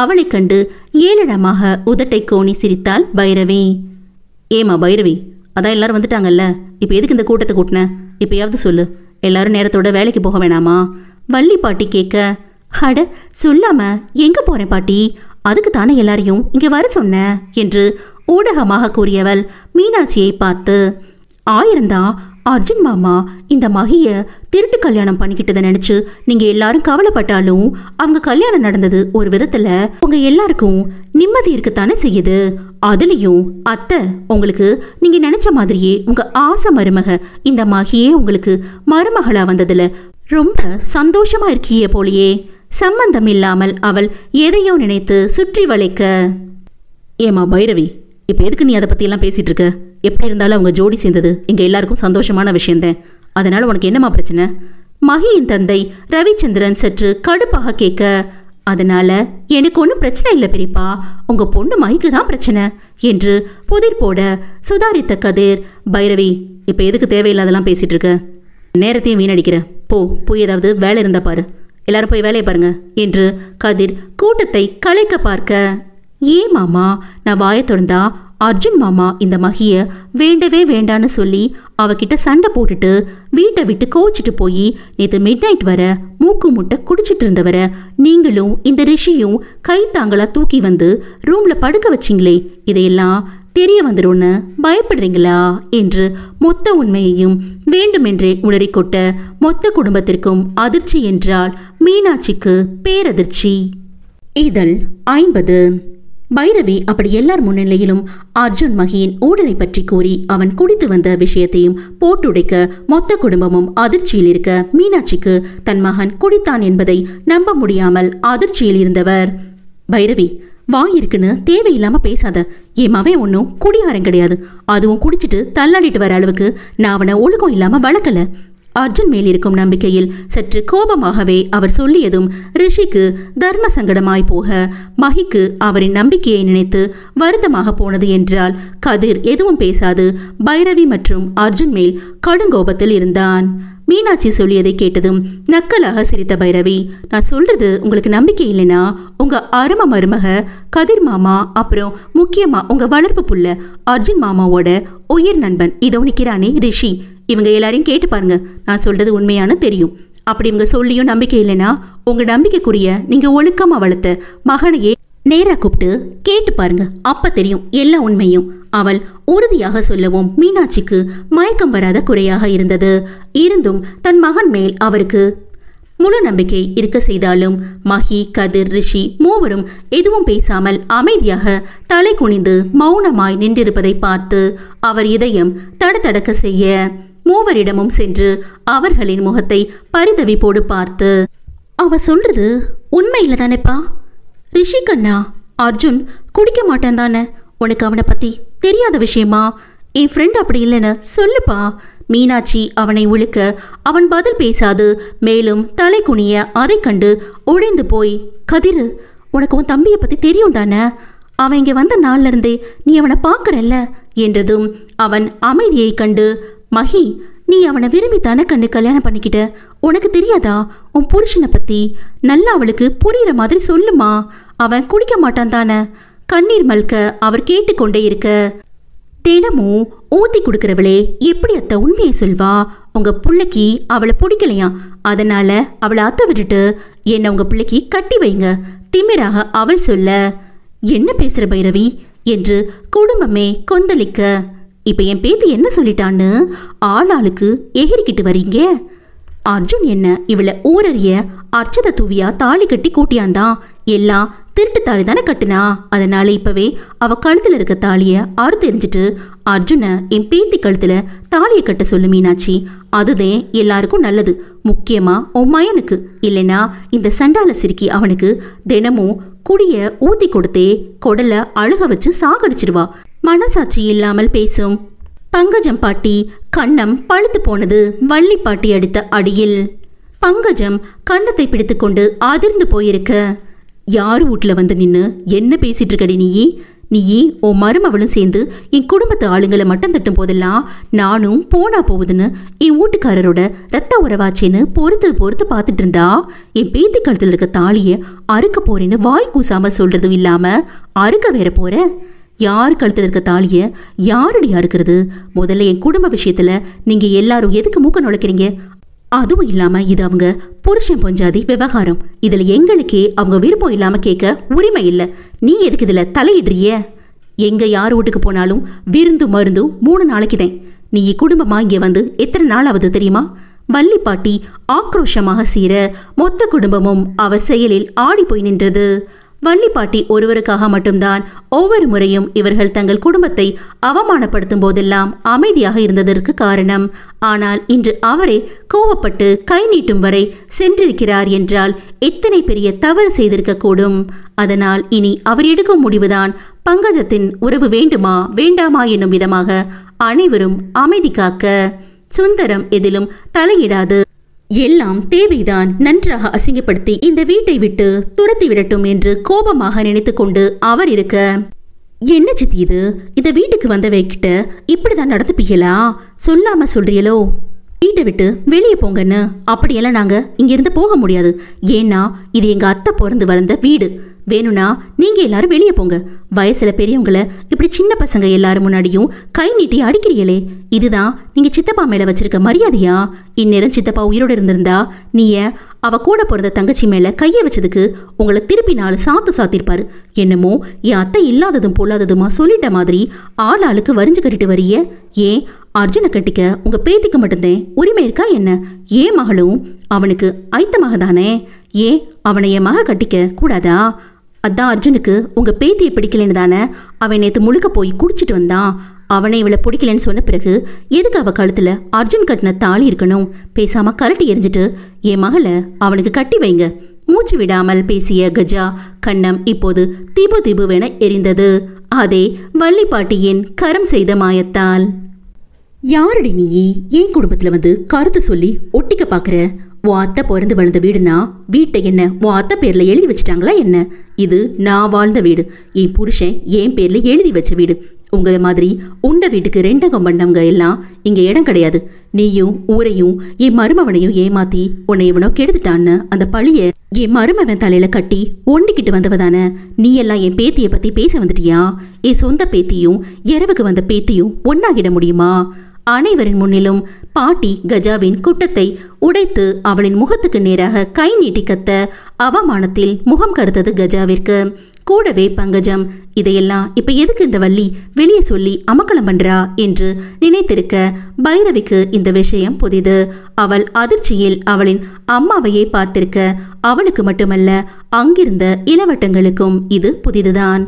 அவளை கண்டு ஏளனமாக உதட்டை கோணி சிரித்தாள் பைரவி. ஏமா பைரவி, அதான் எல்லாரும் வந்துட்டாங்கல்ல, இப்போ எதுக்கு இந்த கூட்டத்தை கூட்டின? இப்பயாவது சொல்லு, எல்லாரும் நேரத்தோட வேலைக்கு போக வேணாமா? வள்ளி பாட்டி கேட்க அட சொல்லாம எங்க போறேன் பாட்டி, அதுக்கு தானே எல்லாரையும் இங்க வர சொன்ன என்று ஊடகமாக கூறியவள் மீனாட்சியை பார்த்து ஆயிருந்தா அர்ஜுன் மாமா இந்த மகிய திருட்டு கல்யாணம் பண்ணிக்கிட்டதை நினைச்சு நீங்க எல்லாரும் கவலைப்பட்டாலும் அவங்க கல்யாணம் நடந்தது ஒரு விதத்துல உங்க எல்லாருக்கும் நிம்மதி இருக்குத்தானே செய்யுது. அதுலயும் அத்தை உங்களுக்கு நீங்க நினைச்ச மாதிரியே உங்க ஆசை மருமக இந்த மகியே உங்களுக்கு மருமகளா வந்ததுல ரொம்ப சந்தோஷமா இருக்கியே போலியே. சம்பந்தம் இல்லாமல் அவள் எதையோ நினைத்து சுற்றி வளைக்க ஏமா பைரவி, இப்ப எதுக்கு நீ அதை பத்தி எல்லாம் பேசிட்டு இருக்க? எப்படி இருந்தாலும் அவங்க ஜோடி சேர்ந்தது எங்க எல்லாருக்கும் சந்தோஷமான விஷயம்தான். அதனால உனக்கு என்னமா பிரச்சனை? மகியின் தந்தை ரவிச்சந்திரன் சற்று கடுப்பாக கேட்க அதனால எனக்கு ஒன்றும் பிரச்சனை இல்லை பெரியப்பா, உங்க பொண்ணு மகிக்கு தான் பிரச்சனை என்று புதிர் போட சுதாரித்த கதிர் பைரவி இப்ப எதுக்கு தேவையில்லாதெல்லாம் பேசிட்டு இருக்க? நேரத்தையும் வீணடிக்கிற, போய் ஏதாவது வேலை இருந்தா பாரு, எல்லாரும் போய் வேலையை பாருங்க என்று கதிர் கூட்டத்தை கலைக்க பார்க்க ஏன் மாமா நான் வாயை திறந்தா அர்ஜுன் மாமா இந்த மகிய வேண்டவே வேண்டான்னு சொல்லி அவகிட்ட சண்டை போட்டுட்டு வீட்டை விட்டு கோச்சிட்டு போய் நேற்று மிட் நைட் வர மூக்கு முட்டை குடிச்சிட்டு இருந்தவரை நீங்களும் இந்த ரிஷியும் கை தாங்களா தூக்கி வந்து ரூம்ல படுக்க வச்சிங்களே, இதையெல்லாம் தெரிய வந்துடும்னு பயப்படுறீங்களா என்று மொத்த உண்மையையும் வேண்டுமென்றே உளறிக்கொட்ட மொத்த குடும்பத்திற்கும் அதிர்ச்சி என்றால் மீனாட்சிக்கு பேரதிர்ச்சி. இதழ் 50 பைரவி அப்படி எல்லார் முன்னிலையிலும் அர்ஜுன் மகியின் ஊழலை பற்றி கூறி அவன் குடித்து வந்த விஷயத்தையும் போட்டுடைக்க மொத்த குடும்பமும் அதிர்ச்சியில் இருக்க மீனாட்சிக்கு தன் மகன் குடித்தான் என்பதை நம்ப முடியாமல் அதிர்ச்சியில் இருந்தவர், பைரவி வாய் இருக்குன்னு தேவையில்லாம பேசாத. என் மவன் ஒன்றும் குடியாரம் கிடையாது. அதுவும் குடிச்சிட்டு தள்ளாடிட்டு வர அளவுக்கு நான் அவனை ஒழுக்கம் இல்லாம வளர்க்கல. அர்ஜுன் மேல் இருக்கும் நம்பிக்கையில் சற்று கோபமாகவே அவர் சொல்லியதும் ரிஷிக்கு தர்ம சங்கடமாய் போக மகிக்கு அவரின் நம்பிக்கையை நினைத்து வருத்தமாக போனது என்றால் கதிர் எதுவும் பேசாது பைரவி மற்றும் அர்ஜுன் மேல் கடுங்கோபத்தில் இருந்தான். மீனாட்சி சொல்லியதை கேட்டதும் நக்கலாக சிரித்த பைரவி, நான் சொல்றது உங்களுக்கு நம்பிக்கை இல்லைனா உங்க அரும மருமக கதிர் மாமா, அப்புறம் முக்கியமா உங்க வளர்ப்பு புள்ள அர்ஜுன் மாமாவோட உயிர் நண்பன் இதோ நிற்கிறானே ரிஷி, இவங்க எல்லாரையும் கேட்டு பாருங்க. நான் சொல்றது உண்மையான தெரியும். அப்படி இவங்க சொல்லியும் நம்பிக்கை இல்லைன்னா உங்க நம்பிக்கைக்குரிய நீங்க ஒழுக்கமா வளர்த்த மகனையே நேரா கூப்பிட்டு கேட்டு பாருங்க, அப்ப தெரியும் எல்லா உண்மையும். அவள் உறுதியாக சொல்லவும் மீனாட்சிக்கு மயக்கம் வராத குறையாக இருந்தது. இருந்தும் தன் மகன் மேல் அவருக்கு முழு நம்பிக்கை இருக்க செய்தாலும் மகி, கதிர், ரிஷி மூவரும் எதுவும் பேசாமல் அமைதியாக தலை குனிந்து மௌனமாய் நின்றிருப்பதை பார்த்து அவர் இதயம் தடதடக்க செய்ய மூவரிடமும் சென்று அவர்களின் முகத்தை பரிதவிப்போடு பார்த்து, அவ சொல்றது உண்மையில தானேப்பா? ரிஷி கண்ணா, அர்ஜுன் குடிக்க மாட்டான் தானே? உனக்கு அவனை பத்தி தெரியாத விஷயமா? என் ஃப்ரெண்ட் அப்படி இல்லைன்னு சொல்லுப்பா. மீனாட்சி அவனை உழுக்க அவன் பதில் பேசாது மேலும் தலை குனிய அதை கண்டு உடைந்து போய், கதிர் உனக்கு உன் தம்பியை பத்தி தெரியும் தானே? அவன் இங்கே வந்த நாள்ல இருந்தே நீ அவனை பார்க்கறல்ல என்றதும் அவன் அமைதியை கண்டு, மகி நீ அவனை விரும்பி தானே கண்ணு கல்யாணம் பண்ணிக்கிட்ட, உனக்கு தெரியாதா உன் புருஷனை பத்தி? நல்லா அவளுக்கு புரியுற மாதிரி சொல்லுமா. அவன் குடிக்க மாட்டான் தானே? கண்ணீர் மல்க அவர் கேட்டுக்கொண்டே இருக்க, தினமும் ஊத்தி கொடுக்கறவளே எப்படி அத்தை உண்மையை சொல்வா? உங்க பிள்ளைக்கு அவளை பிடிக்கலையா, அதனால அவளை அத்தை விட்டுட்டு என்ன உங்க பிள்ளைக்கு கட்டி வைங்க திமிராக அவள் சொல்ல, என்ன பேசுற பைரவி என்று குடும்பமே கொந்தளிக்க, இப்ப என் பேத்தி என்ன சொல்லிட்டான்னு ஆளாளுக்கு எகிரிக்கிட்டு வரீங்க. அர்ஜுன் என்ன இவளை ஊரறிய அர்ச்சத தூவியா தாலி கட்டி கூட்டியாந்தான். எல்லாம் திருட்டு தாலி தானே கட்டுனா. அதனால இப்பவே அவ கழுத்துல இருக்க தாலிய அறுத்து எரிஞ்சிட்டு அர்ஜுனை என் பேத்தி கழுத்துல தாலியை கட்ட சொல்லு மீனாட்சி. அதுதான் எல்லாருக்கும் நல்லது, முக்கியமா உன் மயனுக்கு. இல்லைன்னா இந்த சண்டால சிரிக்கி அவனுக்கு தினமும் குடிய ஊத்தி கொடுத்தே கொடல அழுக வச்சு சாகடிச்சிருவா. மனசாட்சி இல்லாமல் பேசும் பங்கஜம் பாட்டி கண்ணம் பழுத்து போனது வள்ளி பாட்டி அடித்த அடியில். பங்கஜம் கன்னத்தை பிடித்து கொண்டு அதிர்ந்து போயிருக்க, யாரு வீட்டுல வந்து நின்னு என்ன பேசிட்டு இருக்கடி நீயே உன் மருமவளும் சேர்ந்து என் குடும்பத்து ஆளுங்களை மட்டம் தட்டும் போதெல்லாம் நானும் போனா போகுதுன்னு என் வீட்டுக்காரரோட ரத்த உறவாச்சேன்னு பொறுத்து பார்த்துட்டு இருந்தா என் பேத்தி கழுத்துல இருக்க தாலிய அறுக்க போறேன்னு வாய் கூசாம சொல்றதும் இல்லாம அறுக்க வேற போற. யார் கழுத்துல இருக்க தாலிய யாருடைய அறுக்கிறது? முதல்ல என் குடும்ப விஷயத்துல நீங்க எல்லாரும் எதுக்கு மூக்க நுழைக்கிறீங்க? அதுவும் இல்லாம இது அவங்க புருஷன் பொஞ்சாதி விவகாரம். இதுல எங்களுக்கே அவங்க விருப்பம் இல்லாம கேட்க உரிமை இல்லை. நீ எதுக்கு இதுல தலையிடுறிய? எங்க யார் வீட்டுக்கு போனாலும் விருந்து மருந்து 3 நாளைக்குதான். நீ குடும்பமா இங்க வந்து எத்தனை நாள் ஆகுது தெரியுமா? வள்ளி பாட்டி ஆக்ரோஷமாக சீர மொத்த குடும்பமும் அவர் செயலில் ஆடி போய் நின்றது. வள்ளி பாட்டி ஒருவருக்காக மட்டும்தான் ஒவ்வொரு முறையும் இவர்கள் தங்கள் குடும்பத்தை அவமானப்படுத்தும் போதெல்லாம் அமைதியாக இருந்ததற்கு காரணம். ஆனால் இன்று அவரே கோவப்பட்டு கை நீட்டும் வரை சென்றிருக்கிறார் என்றால் எத்தனை பெரிய தவறு செய்திருக்க கூடும். அதனால் இனி அவர் எடுக்கும் முடிவுதான் பங்கஜத்தின் உறவு வேண்டுமா வேண்டாமா என்னும் விதமாக அனைவரும் அமைதி காக்க. சுந்தரம் எதிலும் தலையிடாது. எல்லாம் தேவைதான் நன்றாக அசிங்கப்படுத்தி இந்த வீட்டை விட்டு துரத்தி விடட்டும் என்று கோபமாக நினைத்து கொண்டு அவர் இருக்க, என்ன சித்தி இது? இந்த வீட்டுக்கு வந்தவைகிட்ட இப்படிதான் நடந்துப்பீங்களா? சொல்லாம சொல்றீங்களோ? வீட்டை விட்டு வெளியே போங்கன்னு. அப்படியெல்லாம் நாங்க இங்கிருந்து போக முடியாது. ஏன்னா இது எங்க அத்தை பிறந்து வளர்ந்த வீடு. வேணும்னா நீங்க எல்லாரும் வெளியே போங்க. வயசுல பெரியவங்களை இப்படி சின்ன பசங்க எல்லாரும் முன்னாடியும் கை நீட்டி அடிக்கிறீங்களே, இதுதான் நீங்க சித்தப்பா மேல வச்சிருக்க மரியாதையா? இந்நேரம் சித்தப்பா உயிரோடு இருந்திருந்தா நீங்க அவ கூட பிறந்த தங்கச்சி மேல கையை வச்சதுக்கு உங்களை திருப்பி 4 சாத்து சாத்திருப்பாரு. என்னமோ என் அத்தை இல்லாததும் பொல்லாததுமா சொல்லிட்ட மாதிரி ஆளாளுக்கு வரிஞ்சு கட்டிட்டு வரிய. ஏன் அர்ஜுனை கட்டிக்க உங்க பேத்திக்கு மட்டும்தான் உரிமை இருக்கா என்ன? ஏன் மகளும் அவனுக்கு ஐத்த மக தானே? ஏன் அவனை என் மக கட்டிக்க கூடாதா? அதான் அர்ஜுனுக்கு உங்க பேத்தியை பிடிக்கலன்னு தானே அவன் நேற்று முழுக்க போய் குடிச்சிட்டு வந்தான். அவனை இவளை பிடிக்கலன்னு சொன்ன பிறகு எதுக்கு அவ கழுத்துல அர்ஜுன் கட்டின தாலி இருக்கணும்? பேசாம கரட்டி எரிஞ்சிட்டு என் மகளை அவனுக்கு கட்டி வைங்க. மூச்சு விடாமல் பேசிய கஜா கண்ணம் இப்போது தீபு தீபுவென எரிந்தது. அதே வள்ளிப்பாட்டியின் கரம் செய்த மாயத்தால். யாரடி நீ என் குடும்பத்துல வந்து கருத்து சொல்லி ஒட்டிக்க பாக்குற? உன் அத்தை பிறந்து வளர்ந்த வீடுனா வீட்டை என்ன உன் அத்தை பேர்ல எழுதி வச்சுட்டாங்களா என்ன? இது நான் வாழ்ந்த வீடு, என் புருஷன் என் பேர்ல எழுதி வச்ச வீடு. உங்களை மாதிரி உண்ட வீட்டுக்கு ரெண்டகம் பண்ணவங்க எல்லாம் இங்க இடம் கிடையாது. நீயும் ஊரையும் என் மருமவனையும் ஏமாத்தி உன்னை இவனோ கெடுத்துட்டான்னு அந்த பழிய என் மருமவன் தலையில கட்டி ஒண்டிக்கிட்டு வந்தவதானே. நீ எல்லாம் என் பேத்தியை பத்தி பேச வந்துட்டியா? என் சொந்த பேத்தியும் இரவுக்கு வந்த பேத்தியும் ஒன்னாகிட முடியுமா? அனைவரின் முன்னிலும் பாட்டி கஜாவின் குட்டத்தை உடைத்து அவளின் முகத்துக்கு நேராக கை நீட்டி கத்த அவமானத்தில் முகம் கருத்தது கஜாவிற்கு. கூடவே பங்கஜம் இதையெல்லாம் இப்ப எதுக்கு இந்த வள்ளி வெளியே சொல்லி அமக்கலம் பண்றா என்று நினைத்திருக்க பைரவிக்கு இந்த விஷயம் புதிது. அவள் அதிர்ச்சியில் அவளின் அம்மாவையே பார்த்திருக்க அவளுக்கு மட்டுமல்ல அங்கிருந்த இளவட்டங்களுக்கும் இது புதிதுதான்.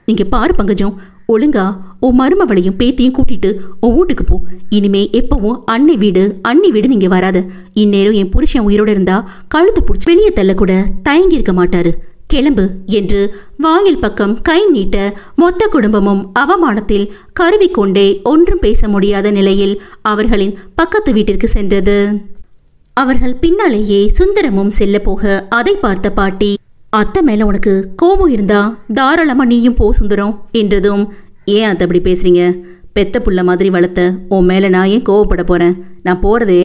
நீங்க பாரு பங்கஜம், ஒழுங்கா உன் மருமவளையும் பேத்தியும் கூட்டிட்டு உன் வீட்டுக்கு போ. இனிமே எப்பவும் அன்னை வீடு நீங்க வராத. இந்நேரம் என் புருஷன் உயிரோட இருந்தா கழுத்து பிடிச்சி வெளியே தள்ள கூட தயங்கி இருக்க மாட்டாரு. கிளம்பு என்று வாயில் பக்கம் கை நீட்ட மொத்த குடும்பமும் அவமானத்தில் கருவிக்கொண்டே ஒன்றும் பேச முடியாத நிலையில் அவர்களின் பக்கத்து வீட்டிற்கு சென்றது. அவர்கள் பின்னாலேயே சுந்தரமும் செல்ல போக அதை பார்த்த பாட்டி, அத்தை மேல உனக்கு கோபம் இருந்தா தாராளமா நீயும் போ சுந்தரம் என்றதும், ஏன் அத்தை அப்படி பேசுறீங்க? பெத்த புள்ள மாதிரி வளர்த்த உன் மேல நான் ஏன் கோவப்பட போறேன்? நான் போறதே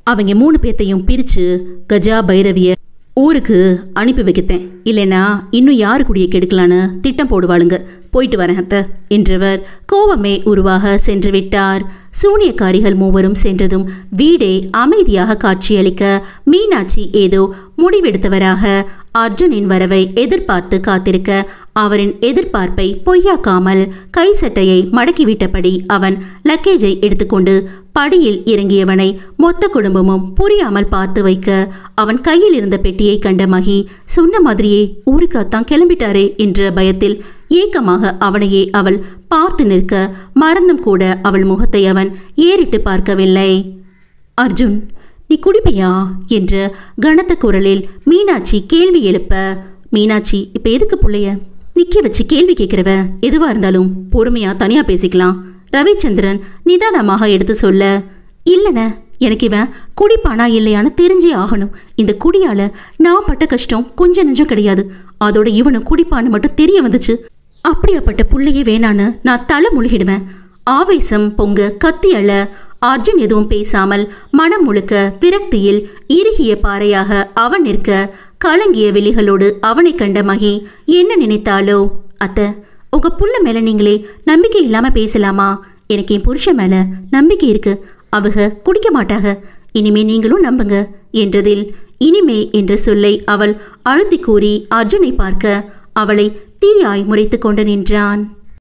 அவங்க 3 பேத்தையும் பிரிச்சு கஜா பைரவிய ஊருக்கு அனுப்பி வைக்கத்தேன். இல்லைனா இன்னும் யாரு கூடிய கெடுக்கலான்னு திட்டம் போடுவாளுங்க. போயிட்டு வரேன் அத்தை என்றவர் கோபமே உருவாக சென்று விட்டார். சூனியக்காரிகள் மூவரும் சென்றதும் வீடே அமைதியாக காட்சியளிக்க மீனாட்சி ஏதோ முடிவெடுத்தவராக அர்ஜுனின் வரவை எதிர்பார்த்து காத்திருக்க அவரின் எதிர்பார்ப்பை பொய்யாக்காமல் கை சட்டையை மடக்கிவிட்டபடி அவன் லக்கேஜை எடுத்துக்கொண்டு படியில் இறங்கியவனை மொத்த குடும்பமும் புரியாமல் பார்த்து வைக்க அவன் கையில் இருந்த பெட்டியை கண்ட மகி சொன்ன மாதிரியே ஊருக்காத்தான் கிளம்பிட்டாரே என்ற பயத்தில் ஏக்கமாக அவனையே அவள் பார்த்து நிற்க மறந்தும் கூட அவள் முகத்தை அவன் ஏறிட்டு பார்க்கவில்லை. அர்ஜுன், நீ குடிப்பையா என்ற கனத்த குரலில் மீனாட்சி கேள்வி எழுப்ப, மீனாட்சி இப்ப எதுக்கு புள்ளைய நிக்க வச்சு கேள்வி கேட்கிறவ? எதுவா இருந்தாலும் பொறுமையா தனியா பேசிக்கலாம். ரவிச்சந்திரன் நிதானமாக எடுத்து சொல்ல, இல்லன எனக்கு இவன் குடிப்பானா இல்லையான்னு தெரிஞ்சே ஆகணும். இந்த குடியால நான் பட்ட கஷ்டம் கொஞ்சம் நெஞ்சம் கிடையாது. அதோட இவனும் குடிப்பான்னு மட்டும் தெரிய வந்துச்சு. அப்படியாப்பட்ட புள்ளையே வேணான்னு நான் தலை முழுகிடுவேன். ஆவேசம் பொங்க கத்தி அழ அர்ஜுன் எதுவும் பேசாமல் மனம் முழுக்க விரக்தியில் இறுகிய பாறையாக அவன் நிற்க கலங்கிய விழிகளோடு அவனை கண்ட மகி என்ன நினைத்தாளோ, அத்தை உங்க புள்ள மேல நீங்களே நம்பிக்கை இல்லாம பேசலாமா? எனக்கு என் புருஷன் மேல நம்பிக்கை இருக்கு. அவங்க குடிக்க மாட்டாக. இனிமே நீங்களும் நம்புங்க என்றதில் இனிமே என்ற சொல்லை அவள் அழுத்தி கூறி அர்ஜுனை பார்க்க அவளை தீயாய் முறைத்து கொண்டு நின்றான்.